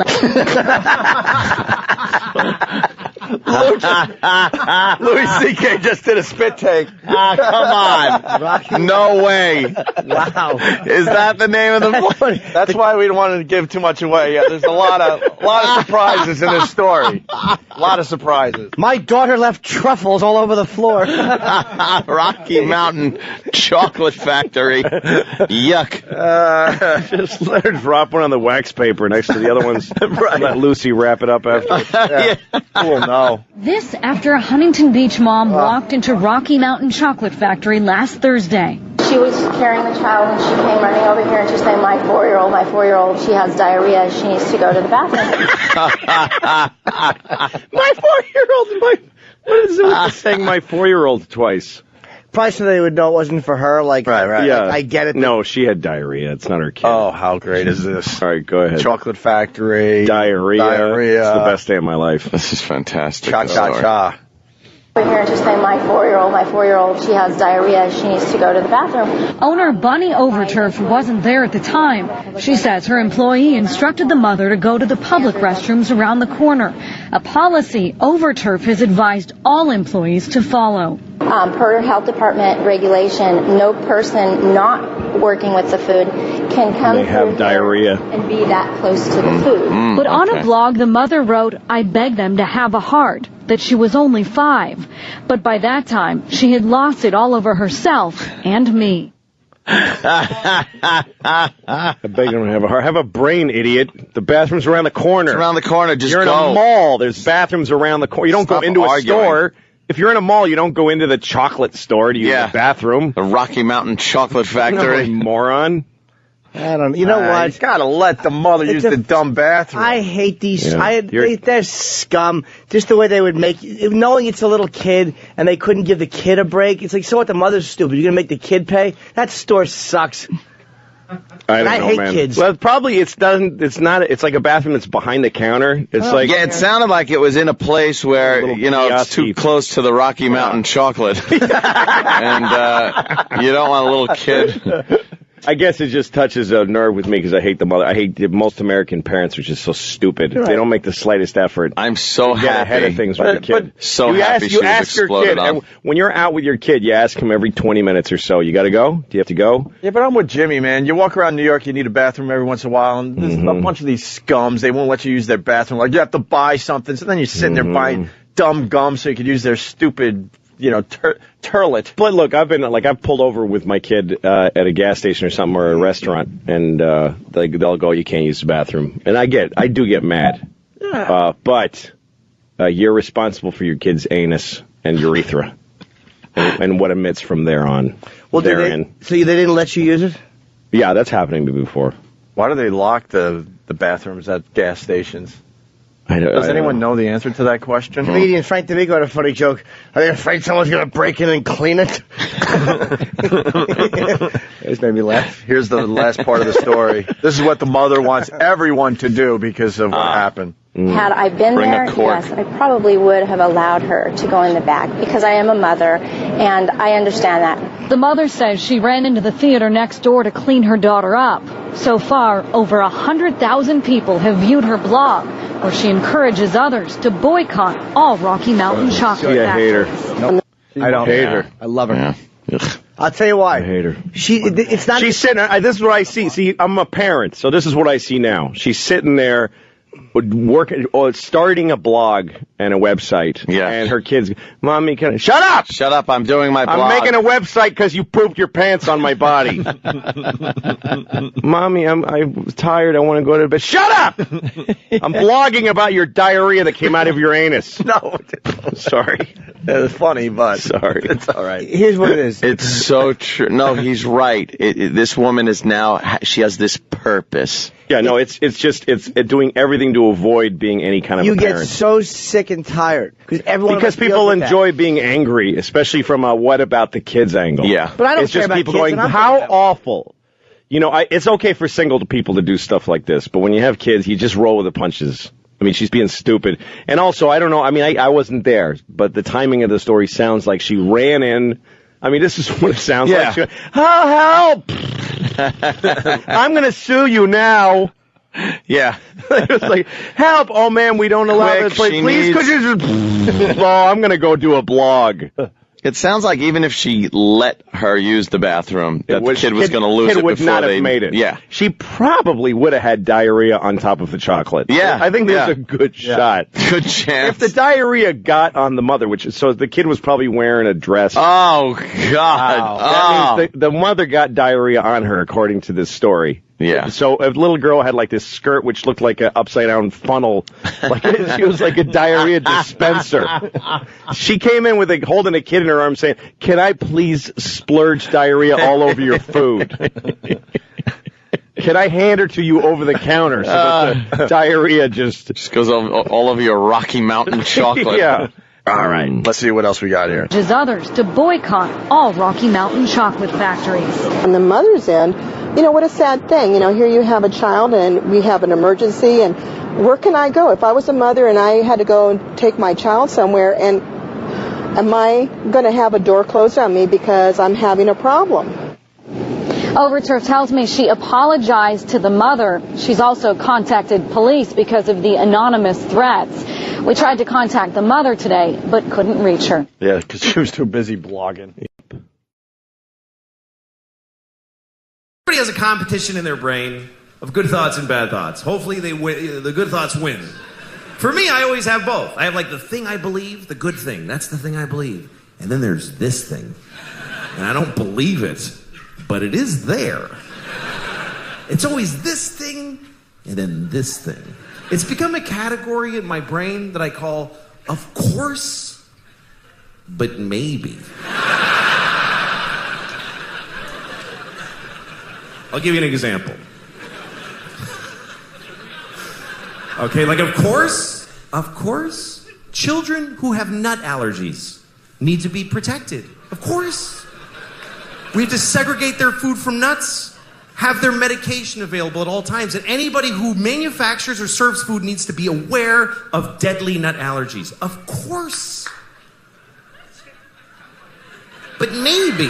Louis C.K. just did a spit take. Come on. No way. Wow. Is that the name of the book? That's why we don't want to give too much away. Yeah, there's a lot of surprises in this story. A lot of surprises. My daughter left truffles all over the floor. Rocky Mountain Chocolate Factory. Yuck. Just let her drop one on the wax paper next to the other ones. Let Lucy wrap it up after. Yeah. Cool, no. This after a Huntington Beach mom walked into Rocky Mountain Chocolate Factory last Thursday. She was carrying the child and she came running over here and she's saying, my 4-year-old, she has diarrhea. She needs to go to the bathroom. My 4-year-old. What is it with saying my 4-year-old twice? Probably so they would know it wasn't for her. Like, right. Yeah, I get it. No, she had diarrhea. It's not her kid. Oh, how great is this? All right, go ahead. Chocolate Factory. Diarrhea. It's the best day of my life. This is fantastic. Cha-cha-cha. Over here and she's saying, my 4-year-old, she has diarrhea. She needs to go to the bathroom. Owner Bunny Overturf wasn't there at the time. She says her employee instructed the mother to go to the public restrooms around the corner, a policy Overturf has advised all employees to follow. Per health department regulation, no person not working with the food can come They have diarrhea and be that close to the food. But on a blog, the mother wrote, I begged them to have a heart, that she was only 5. But by that time, she had lost it all over herself and me. I beg them to have a heart. Have a brain, idiot. The bathroom's around the corner. It's around the corner. Just You're go. in a mall. There's bathrooms around the corner. You don't Stop go into arguing. a store. If you're in a mall, you don't go into the chocolate store to use the bathroom. The Rocky Mountain Chocolate No, Factory. moron. I don't. You know what? You gotta let the mother use the dumb bathroom. I hate these. Yeah. They're scum. Just the way they would make, knowing it's a little kid and they couldn't give the kid a break. It's like, so what? The mother's stupid. You're gonna make the kid pay? That store sucks. I don't know, hate man. kids. Well, probably it's not. It's like a bathroom that's behind the counter. It's like Yeah, it sounded like it was in a place where, it's too close to the Rocky Mountain chocolate. And you don't want a little kid. I guess it just touches a nerve with me because I hate the mother. I hate most American parents are just so stupid. Right. They don't make the slightest effort. I'm so to get happy. ahead of things with your kid. So you happy ask, she you was ask your exploded kid, on. and when you're out with your kid, you ask him every 20 minutes or so, you got to go? Do you have to go? Yeah, but I'm with Jimmy, man. You walk around New York, you need a bathroom every once in a while, and there's a bunch of these scums. They won't let you use their bathroom. Like, you have to buy something, so then you're sitting there buying dumb gum so you could use their stupid, turlet. But look, I've pulled over with my kid at a gas station or something or a restaurant, and they'll go, you can't use the bathroom. And I do get mad. But you're responsible for your kid's anus and urethra and what emits from there on. Well, so they didn't let you use it? Yeah, that's happened to me before. Why do they lock the bathrooms at gas stations? Does anyone know the answer to that question? Comedian Frank D'Amico had a funny joke. Are they afraid someone's going to break in and clean it? This made me laugh. Here's the last part of the story. This is what the mother wants everyone to do because of what happened. Had I been there, yes, I probably would have allowed her to go in the back because I am a mother and I understand that. The mother says she ran into the theater next door to clean her daughter up. So far, over 100,000 people have viewed her blog, where she encourages others to boycott all Rocky Mountain chocolate I hate her. Nope. I don't hate her. I love her. Yeah. I'll tell you why. I hate her. It's not. She's sitting. This is what I see. See, I'm a parent, so this is what I see now. She's sitting there, working, starting a blog and a website. Yeah. And her kids, Mommy, shut up! Shut up! I'm doing my blog. I'm making a website because you pooped your pants on my body. Mommy, I'm tired. I want to go to bed. Shut up! I'm blogging about your diarrhea that came out of your anus. No, sorry. It's funny, but sorry. It's all right. Here's what it is. It's so true. No, he's right. This woman is now. She has this purpose. Yeah, no, it's doing everything to avoid being any kind of a parent. You get so sick and tired because people enjoy being angry, especially from a "what about the kids" angle. Yeah, but I don't it's care just about people kids, going, and I'm "How about awful." It's okay for single people to do stuff like this, but when you have kids, you just roll with the punches. I mean, she's being stupid. And also, I don't know. I mean, I wasn't there, but the timing of the story sounds like she ran in. I mean, this is what it sounds like. She went, help! I'm going to sue you now. Yeah. It was like, help! Oh man, we don't allow Quick, this place. she Please, needs- could you just? Oh, I'm gonna go do a blog. It sounds like even if she let her use the bathroom, that the kid was going to lose kid it would before not they have made it. Yeah. She probably would have had diarrhea on top of the chocolate. Yeah. I think there's Yeah. a good shot. Good chance. If the diarrhea got on the mother, so the kid was probably wearing a dress. Oh, God. That means the mother got diarrhea on her, according to this story. Yeah. So a little girl had like this skirt which looked like an upside down funnel. Like she was like a diarrhea dispenser. She came in with holding a kid in her arms saying, "Can I please splurge diarrhea all over your food? Can I hand her to you over the counter so that the diarrhea just goes all over your Rocky Mountain chocolate." Yeah. All right, let's see what else we got here. Urges others to boycott all Rocky Mountain chocolate factories. On the mother's end, what a sad thing. Here you have a child and we have an emergency, and where can I go? If I was a mother and I had to go and take my child somewhere, and am I going to have a door closed on me because I'm having a problem? Overturf tells me she apologized to the mother. She's also contacted police because of the anonymous threats. We tried to contact the mother today, but couldn't reach her. Yeah, because she was too busy blogging. Everybody has a competition in their brain of good thoughts and bad thoughts. Hopefully the good thoughts win. For me, I always have both. I have like the thing I believe, the good thing. That's the thing I believe. And then there's this thing. And I don't believe it, but it is there. It's always this thing and then this thing. It's become a category in my brain that I call, of course, but maybe. I'll give you an example. Okay, like of course, children who have nut allergies need to be protected. Of course. We have to segregate their food from nuts, have their medication available at all times, and anybody who manufactures or serves food needs to be aware of deadly nut allergies. Of course. But maybe,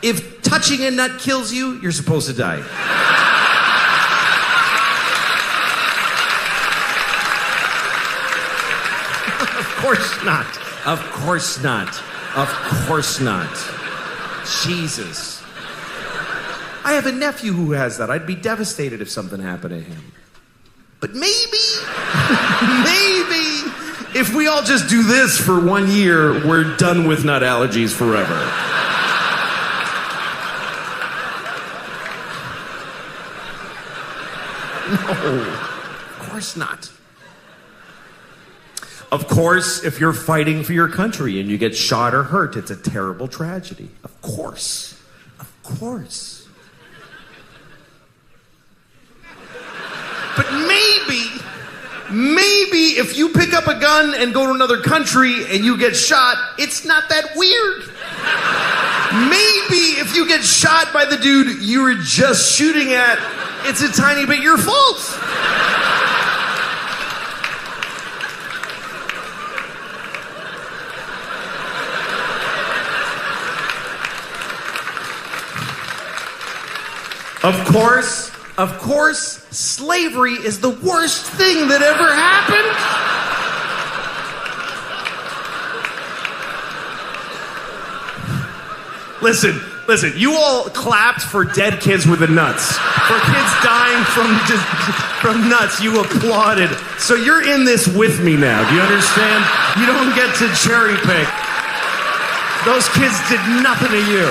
if touching a nut kills you, you're supposed to die. Of course not. Of course not. Of course not. Jesus. I have a nephew who has that. I'd be devastated if something happened to him. But maybe, if we all just do this for 1 year, we're done with nut allergies forever. No, of course not. Of course, if you're fighting for your country and you get shot or hurt, it's a terrible tragedy. Of course. Of course. But maybe if you pick up a gun and go to another country and you get shot, it's not that weird. Maybe if you get shot by the dude you were just shooting at, it's a tiny bit your fault. Of course, slavery is the worst thing that ever happened. Listen, you all clapped for dead kids with the nuts. For kids dying from nuts, you applauded. So you're in this with me now. Do you understand? You don't get to cherry pick. Those kids did nothing to you.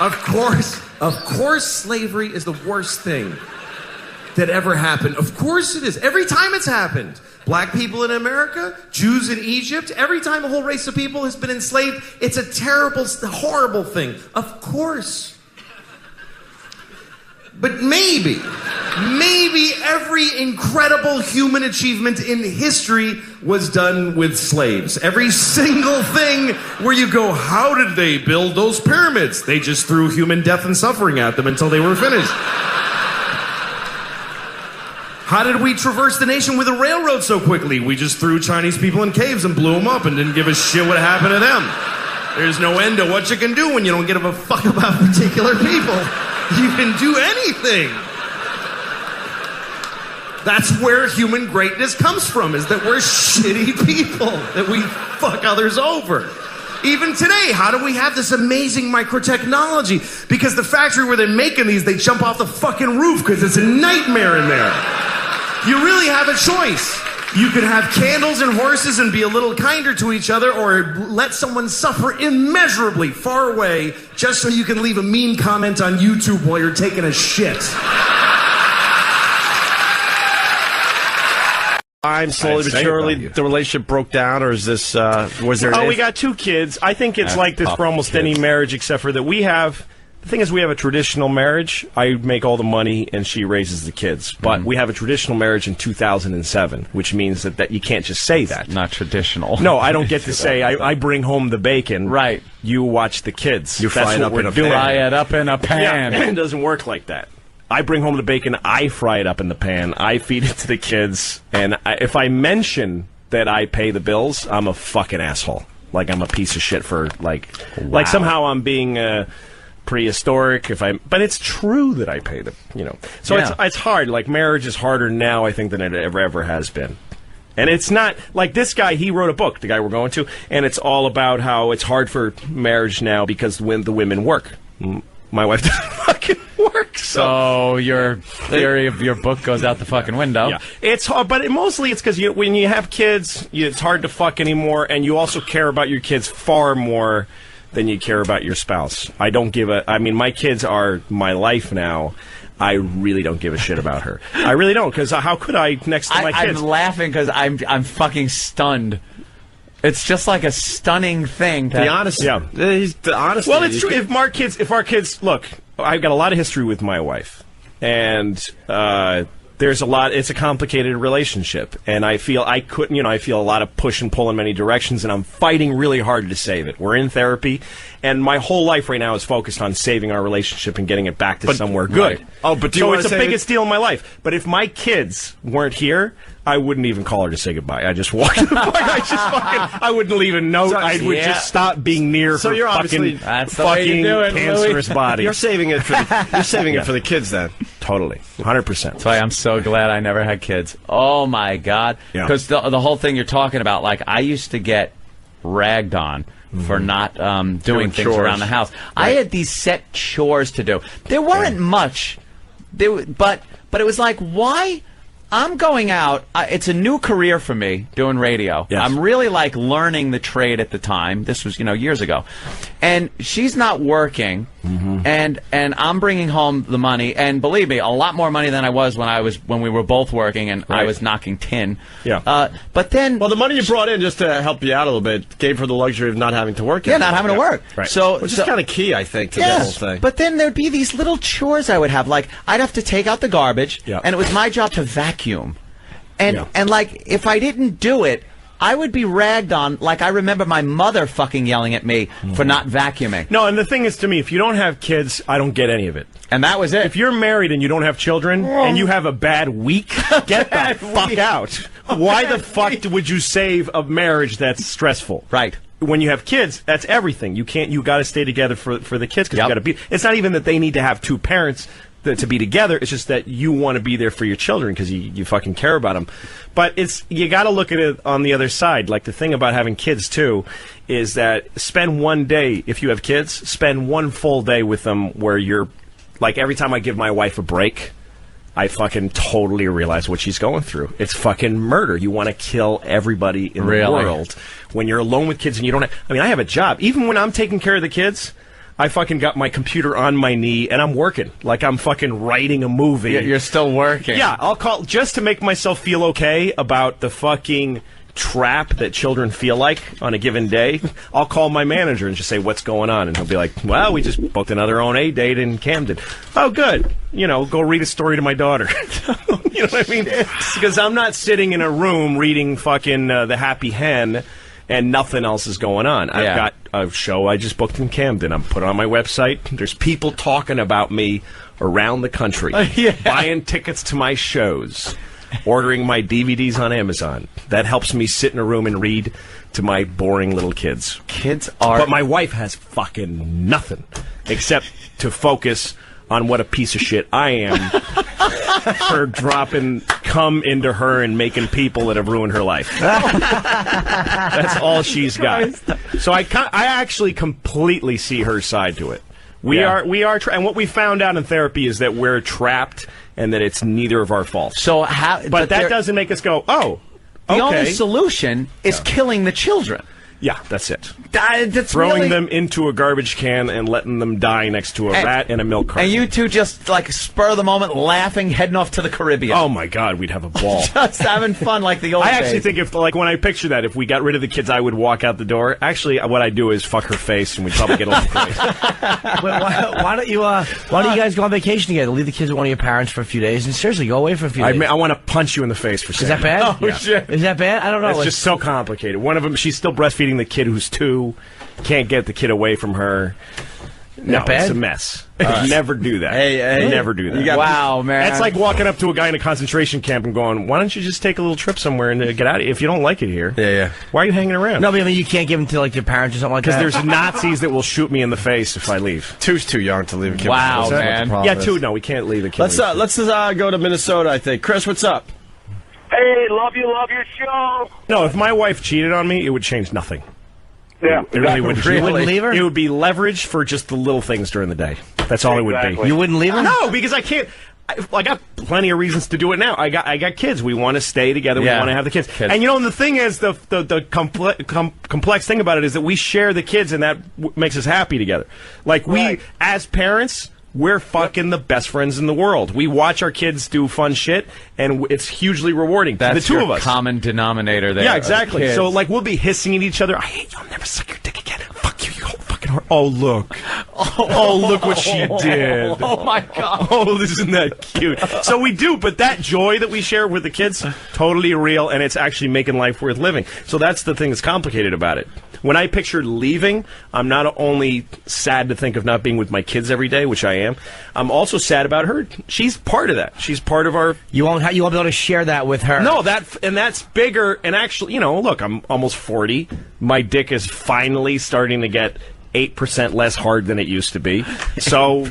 Of course, slavery is the worst thing that ever happened. Of course it is. Every time it's happened. Black people in America, Jews in Egypt, every time a whole race of people has been enslaved, it's a terrible, horrible thing. Of course. But maybe every incredible human achievement in history was done with slaves. Every single thing where you go, how did they build those pyramids? They just threw human death and suffering at them until they were finished. How did we traverse the nation with a railroad so quickly? We just threw Chinese people in caves and blew them up and didn't give a shit what happened to them. There's no end to what you can do when you don't give a fuck about particular people. You can do anything. That's where human greatness comes from, is that we're shitty people, that we fuck others over. Even today, how do we have this amazing microtechnology? Because the factory where they're making these, they jump off the fucking roof because it's a nightmare in there. You really have a choice. You can have candles and horses and be a little kinder to each other, or let someone suffer immeasurably far away just so you can leave a mean comment on YouTube while you're taking a shit. I'm slowly but surely the relationship broke down, or is this was there? Oh, we got 2 kids. I think it's like this for almost any marriage, except for that we have. The thing is, we have a traditional marriage. I make all the money, and she raises the kids. But we have a traditional marriage in 2007, which means that you can't just say that. Not traditional. No, I don't get to say I bring home the bacon. Right. You watch the kids. You fry it up in a pan. Fry it up in a pan. Yeah, it doesn't work like that. I bring home the bacon, I fry it up in the pan, I feed it to the kids, and if I mention that I pay the bills, I'm a fucking asshole. Like I'm a piece of shit for like somehow I'm being prehistoric. But it's true that I pay the, So it's hard. Like marriage is harder now, I think, than it ever has been. And it's not like this guy. He wrote a book, the guy we're going to, and it's all about how it's hard for marriage now because when the women work. My wife doesn't fucking work. So your theory of your book goes out the fucking window. Yeah. It's hard, but mostly it's because when you have kids, it's hard to fuck anymore, and you also care about your kids far more than you care about your spouse. I mean, my kids are my life now. I really don't give a shit about her. I really don't, because how could I next to my kids? I'm laughing because I'm fucking stunned. It's just like a stunning thing. The honesty. Yeah. The honesty. Well, it's true. If our kids, look, I've got a lot of history with my wife, and there's a lot. It's a complicated relationship, and I feel I feel a lot of push and pull in many directions, and I'm fighting really hard to save it. We're in therapy, and my whole life right now is focused on saving our relationship and getting it back to somewhere good. Right. Oh, but so it's the biggest deal in my life. But if my kids weren't here, I wouldn't even call her to say goodbye. I just walk. I wouldn't leave a note. I would just stop being near her you're fucking it, cancerous body. You're saving it for it for the kids then. Totally, 100%. That's why I'm so glad I never had kids. Oh my God! Because the whole thing you're talking about, like I used to get ragged on for not doing things around the house. Right. I had these set chores to do. There weren't much, but it was like, why? I'm going out. It's a new career for me doing radio. Yes. I'm really like learning the trade at the time. This was years ago, and she's not working, and I'm bringing home the money. And believe me, a lot more money than I was when we were both working, and I was knocking tin. Yeah. But then, well, the money you brought in just to help you out a little bit gave her the luxury of not having to work. Yeah, not having to work. Right. Which is kind of key, I think, to the whole thing. But then there'd be these little chores I would have. Like I'd have to take out the garbage, and it was my job to vacuum. And like if I didn't do it, I would be ragged on. Like I remember my mother fucking yelling at me for not vacuuming. No, and the thing is, to me, if you don't have kids, I don't get any of it. And that was it. If you're married and you don't have children and you have a bad week, get the fuck out. Why the fuck would you save a marriage that's stressful? Right. When you have kids, that's everything. You got to stay together for the kids because you got to be. It's not even that they need to have 2 parents to be together. It's just that you want to be there for your children because you fucking care about them. But you got to look at it on the other side. Like the thing about having kids too is that spend one day, if you have kids, spend one full day with them where you're like, every time I give my wife a break, I fucking totally realize what she's going through. It's fucking murder. You want to kill everybody in the world when you're alone with kids and you don't have, I have a job. Even when I'm taking care of the kids, I fucking got my computer on my knee and I'm working. Like I'm fucking writing a movie. You're still working. Yeah, I'll call just to make myself feel okay about the fucking trap that children feel like on a given day. I'll call my manager and just say, what's going on? And he'll be like, well, we just booked another OA date in Camden. Oh, good. Go read a story to my daughter. You know what I mean? Because I'm not sitting in a room reading fucking The Happy Hen and nothing else is going on. I've got a show I just booked in Camden. I'm put it on my website. There's people talking about me around the country, buying tickets to my shows. ordering my DVDs on Amazon. That helps me sit in a room and read to my boring little kids. But my wife has fucking nothing except to focus on what a piece of shit I am for dropping cum into her and making people that have ruined her life. That's all she's got. So I actually completely see her side to it. We are, and what we found out in therapy is that we're trapped and that it's neither of our faults. So how? But that doesn't make us go, oh, the okay. only solution is killing the children. Yeah, that's it. That's Throwing really... them into a garbage can and letting them die next to a rat and a milk carton. And you two just, like, spur of the moment, laughing, heading off to the Caribbean. Oh, my God, we'd have a ball. Just having fun like the old days. I actually think if, like, when I picture that, if we got rid of the kids, I would walk out the door. Actually, what I'd do is fuck her face, and we'd probably get a little crazy. Why don't you guys go on vacation together? Leave the kids with one of your parents for a few days, and seriously, go away for a few days. I want to punch you in the face for saying that bad? Oh, shit. Is that bad? I don't know. It's just so complicated. One of them, she's still breastfeeding the kid who's 2. Can't get the kid away from her. No, it's a mess. Never do that. Never do that. Wow, man. That's like walking up to a guy in a concentration camp and going, why don't you just take a little trip somewhere and get out of here? If you don't like it here, why are you hanging around? No, but I mean, you can't give them to, like, your parents or something like that? Because there's Nazis that will shoot me in the face if I leave. 2's too young to leave a kid. Wow, man. Yeah, 2, no, we can't leave a kid. Let's go to Minnesota, I think. Chris, what's up? Hey, love your show. No, if my wife cheated on me, it would change nothing. Yeah, it really wouldn't. You wouldn't leave her? It would be leverage for just the little things during the day. That's all it would be. You wouldn't leave her? No, because I can't. I got plenty of reasons to do it now. I got kids. We want to stay together. We want to have the kids. And and the thing is, the complex thing about it is that we share the kids, and that makes us happy together. Like we, as parents, we're fucking the best friends in the world. We watch our kids do fun shit, and it's hugely rewarding. That's the two your of us. Common denominator there. Yeah, exactly. So like we'll be hissing at each other. I hate you. I'll never suck your dick again. Fuck you, you whole fucking whore. Oh look. Oh look what she did. Oh my God. Oh, isn't that cute? So we do, but that joy that we share with the kids, totally real, and it's actually making life worth living. So that's the thing that's complicated about it. When I pictured leaving, I'm not only sad to think of not being with my kids every day, which I am, I'm also sad about her. She's part of that. She's part of our... You won't be able to share that with her. No, that's bigger. And actually, look, I'm almost 40. My dick is finally starting to get 8% less hard than it used to be. So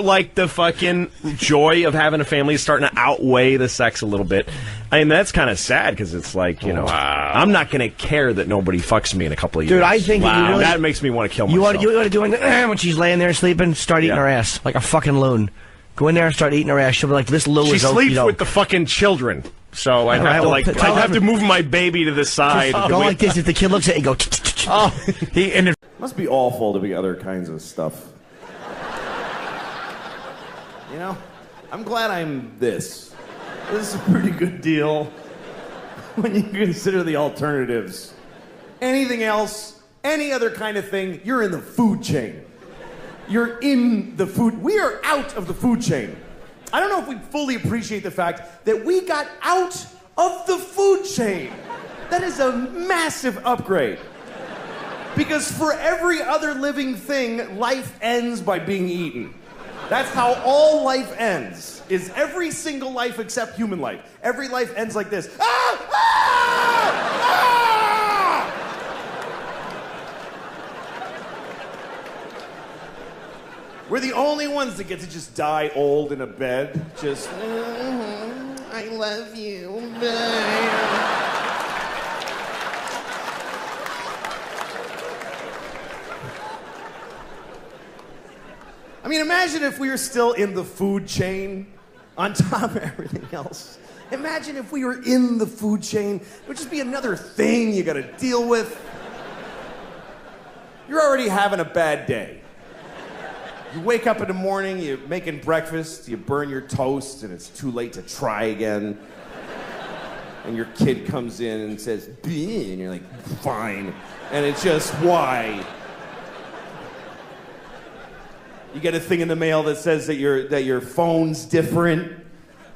like the fucking joy of having a family is starting to outweigh the sex a little bit. I mean, that's kind of sad because it's like, I'm not going to care that nobody fucks me in a couple of years. Dude, I think that makes me want to kill myself. You want to do it when she's laying there sleeping, start eating her ass like a fucking loon. Go in there and start eating her ass. She'll be like, this loon She is... sleeps with the fucking children. So I'd have to move my baby to the side. Go like this. If the kid looks at you, go... It must be awful to be other kinds of stuff. I'm glad I'm this. This is a pretty good deal when you consider the alternatives. Anything else, any other kind of thing, you're in the food chain. You're in the food. We are out of the food chain. I don't know if we fully appreciate the fact that we got out of the food chain. That is a massive upgrade. Because for every other living thing, life ends by being eaten. That's how all life ends, is every single life except human life. Every life ends like this. Ah! Ah! Ah! We're the only ones that get to just die old in a bed. Just, I love you. Bye. I mean, imagine if we were still in the food chain on top of everything else. Imagine if we were in the food chain. It would just be another thing you gotta deal with. You're already having a bad day. You wake up in the morning, you're making breakfast, you burn your toast, and it's too late to try again. And your kid comes in and says, "Bleh," and you're like, fine. And it's just, why? You get a thing in the mail that says that your phone's different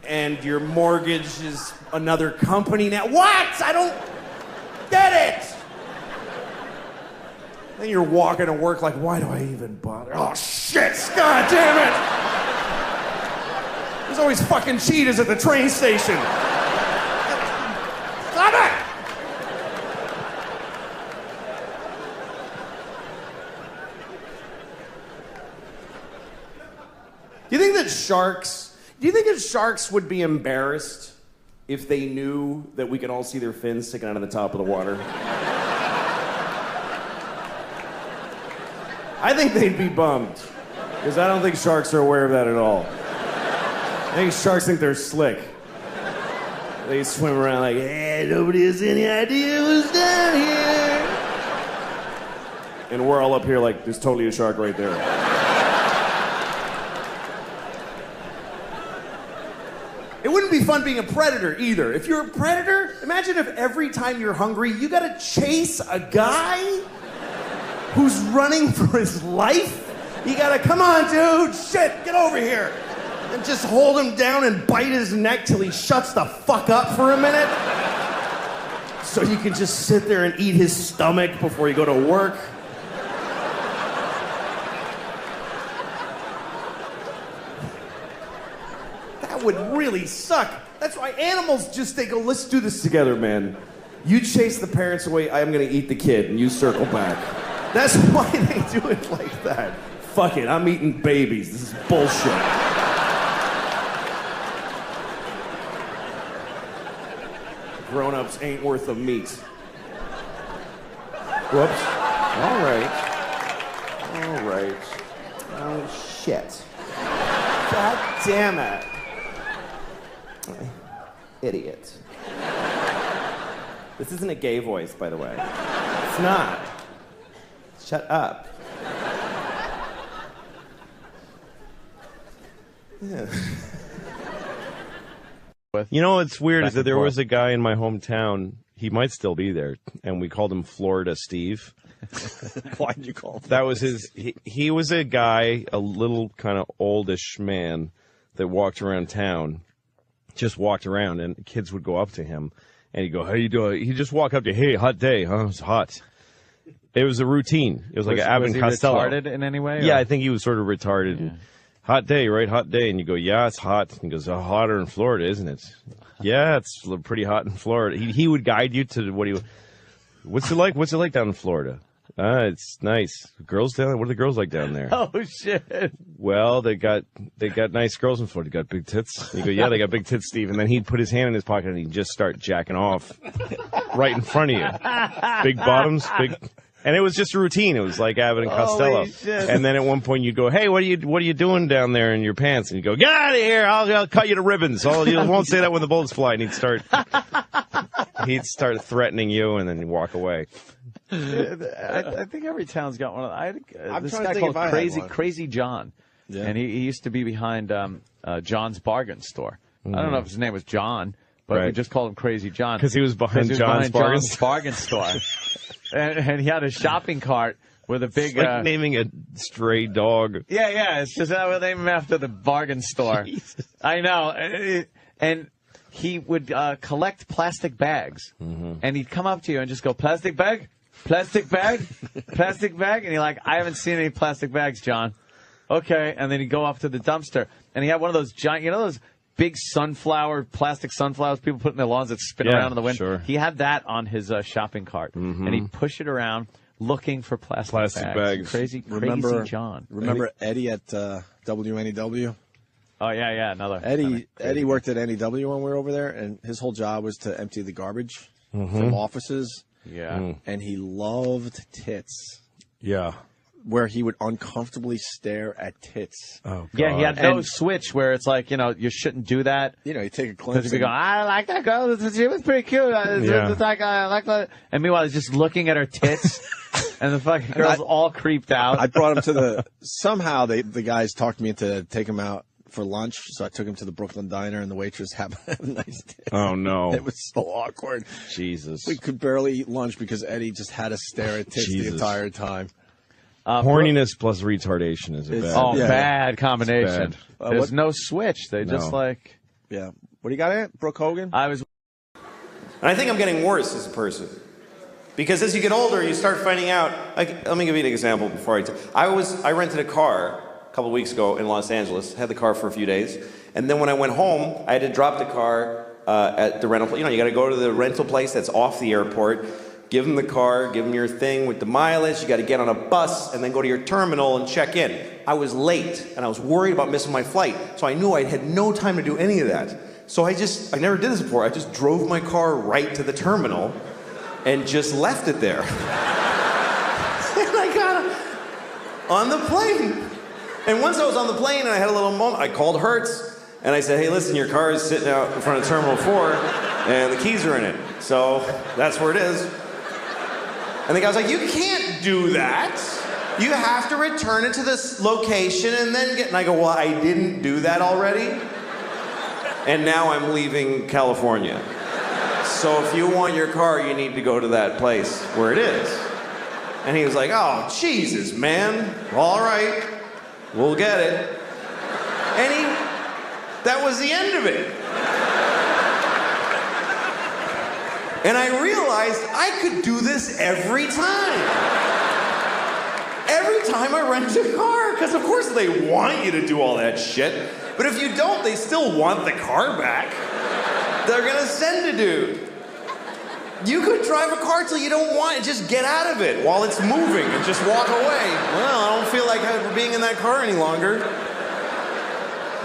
and your mortgage is another company now. What? I don't get it. Then you're walking to work like, why do I even bother? Oh, shit. God damn it. There's always fucking cheetahs at the train station. Stop it! Do you think that sharks would be embarrassed if they knew that we could all see their fins sticking out of the top of the water? I think they'd be bummed, because I don't think sharks are aware of that at all. I think sharks think they're slick. They swim around like, hey, nobody has any idea what's down here. And we're all up here like, there's totally a shark right there. It wouldn't be fun being a predator either. If you're a predator, imagine if every time you're hungry, you gotta chase a guy who's running for his life. You gotta, come on, dude, shit, get over here. And just hold him down and bite his neck till he shuts the fuck up for a minute. So you can just sit there and eat his stomach before you go to work. That would really suck. That's why animals they go, let's do this together, man. You chase the parents away, I'm gonna eat the kid, and you circle back. That's why they do it like that. Fuck it, I'm eating babies. This is bullshit. Grown-ups ain't worth the meat. Whoops. All right. Oh, shit. God damn it. Idiot. This isn't a gay voice, by the way. It's not. Shut up. Yeah. You know what's weird is that there was a guy in my hometown, he might still be there, and we called him Florida Steve. Why'd you call him? That was he was a guy, a little kind of oldish man that walked around town, just walked around, and kids would go up to him, and he'd go, how you doing? He'd just walk up to, hey, hot day, huh? It's hot. It was a routine. It was like an Abbott and Costello. Was he retarded in any way? Yeah, or? I think he was sort of retarded. Yeah. Hot day, right? Hot day. And you go, yeah, it's hot. And he goes, hotter in Florida, isn't it? Yeah, it's pretty hot in Florida. He would guide you to what's it like? What's it like down in Florida? It's nice. Girls down there? What are the girls like down there? Oh, shit. Well, they got nice girls in Florida. They got big tits. You go, yeah, they got big tits, Steve. And then he'd put his hand in his pocket and he'd just start jacking off right in front of you. Big bottoms, big... And it was just a routine. It was like Abbott and Costello. And then at one point you'd go, hey, what are you doing down there in your pants? And you go, get out of here. I'll cut you to ribbons. You won't say that when the bullets fly. And he'd start threatening you, and then he'd walk away. I think every town's got one of them. This trying to guy think called if I had Crazy John. Yeah. And he used to be behind John's Bargain Store. I don't know if his name was John, but we just called him Crazy John. Because he was behind John's Bargain Store. And he had a shopping cart with a big... It's like naming a stray dog. Yeah. It's just we'll name him after the bargain store. Jesus. I know. And he would collect plastic bags. Mm-hmm. And he'd come up to you and just go, plastic bag? Plastic bag? Plastic bag? And you're like, I haven't seen any plastic bags, John. Okay. And then he'd go off to the dumpster. And he had one of those giant... You know those big plastic sunflowers people put in their lawns that spin around in the wind? Sure. He had that on his shopping cart. Mm-hmm. And he'd push it around looking for plastic bags. Crazy John. Remember Eddie at WNEW? Oh, yeah, another. Eddie worked at NEW when we were over there, and his whole job was to empty the garbage from offices. Yeah. And he loved tits. Yeah. Where he would uncomfortably stare at tits. Oh, God. Yeah, he had no switch where it's like, you shouldn't do that. You take a glimpse. Because if you go, I like that girl. She was pretty cute. It's like, I like that. And meanwhile, he's just looking at her tits. And the fucking girl's all creeped out. I brought him somehow the guys talked me into taking him out for lunch. So I took him to the Brooklyn Diner, and the waitress had a nice tits. Oh, no. It was so awkward. Jesus. We could barely eat lunch because Eddie just had to stare at tits the entire time. Horniness plus retardation is a bad. Bad combination. Bad. There's no switch. They just like. Yeah. What do you got in it? Brooke Hogan? And I think I'm getting worse as a person. Because as you get older, you start finding out. Let me give you an example before I rented a car couple weeks ago in Los Angeles. Had the car for a few days. And then when I went home, I had to drop the car at the rental place. You know, you got to go to the rental place that's off the airport, give them the car, give them your thing with the mileage. You got to get on a bus and then go to your terminal and check in. I was late and I was worried about missing my flight. So I knew I had no time to do any of that. So I never did this before. I just drove my car right to the terminal and just left it there. And I got on the plane. And once I was on the plane and I had a little moment, I called Hertz and I said, hey, listen, your car is sitting out in front of Terminal 4 and the keys are in it. So that's where it is. And the guy was like, you can't do that. You have to return it to this location and then get... And I go, well, I didn't do that already. And now I'm leaving California. So if you want your car, you need to go to that place where it is. And he was like, oh, Jesus, man. All right. We'll get it. And that was the end of it. And I realized I could do this every time. Every time I rent a car. Because of course they want you to do all that shit. But if you don't, they still want the car back. They're gonna send a dude. You could drive a car till you don't want it. Just get out of it while it's moving and just walk away. Well, I don't feel like being in that car any longer.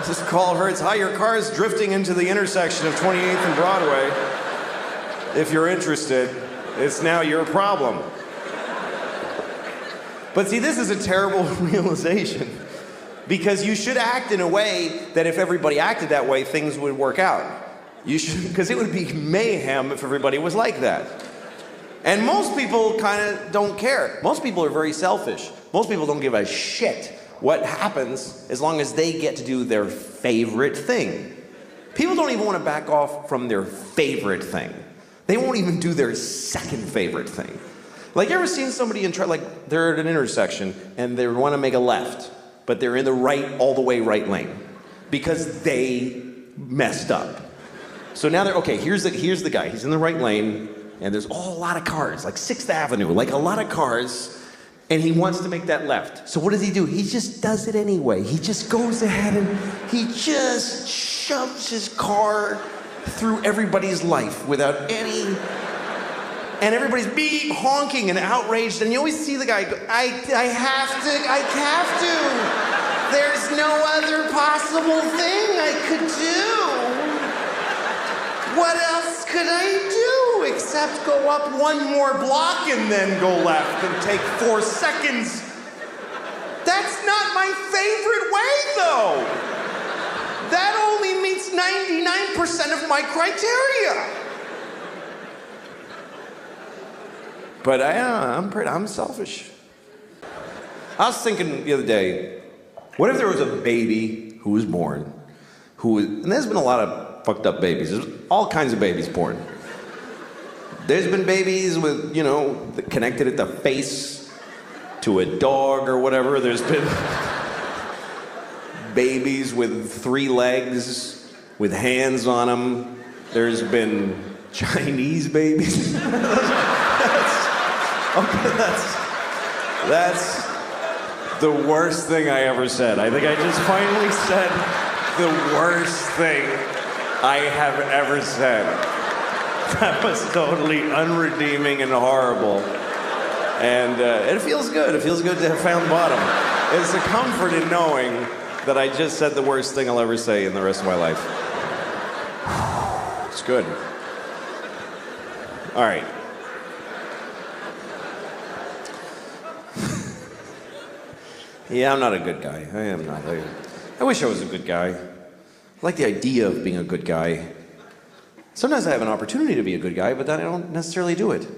Just call Hertz. Hi, your car is drifting into the intersection of 28th and Broadway. If you're interested, it's now your problem. But see, this is a terrible realization. Because you should act in a way that if everybody acted that way, things would work out. You should, because it would be mayhem if everybody was like that. And most people kind of don't care. Most people are very selfish. Most people don't give a shit what happens as long as they get to do their favorite thing. People don't even want to back off from their favorite thing. They won't even do their second favorite thing. Like, you ever seen somebody like they're at an intersection and they want to make a left, but they're in the right, all the way right lane because they messed up. So now okay, here's the guy. He's in the right lane, and there's a lot of cars, like 6th Avenue, like a lot of cars, and he wants to make that left. So what does he do? He just does it anyway. He just goes ahead and he just shoves his car through everybody's life without any... And everybody's beep, honking and outraged, and you always see the guy go, I have to. There's no other possible thing I could do. What else could I do except go up one more block and then go left and take 4 seconds? That's not my favorite way, though. That only meets 99% of my criteria. But I'm selfish. I was thinking the other day, what if there was a baby who was born, and there's been a lot of fucked up babies. There's all kinds of babies born. There's been babies with, connected at the face to a dog or whatever. There's been babies with 3 legs, with hands on them. There's been Chinese babies. That's the worst thing I ever said. I think I just finally said the worst thing I have ever said. That was totally unredeeming and horrible. And it feels good. It feels good to have found bottom. It's a comfort in knowing that I just said the worst thing I'll ever say in the rest of my life. It's good. All right. Yeah, I'm not a good guy. I am not. I wish I was a good guy. I like the idea of being a good guy. Sometimes I have an opportunity to be a good guy, but then I don't necessarily do it.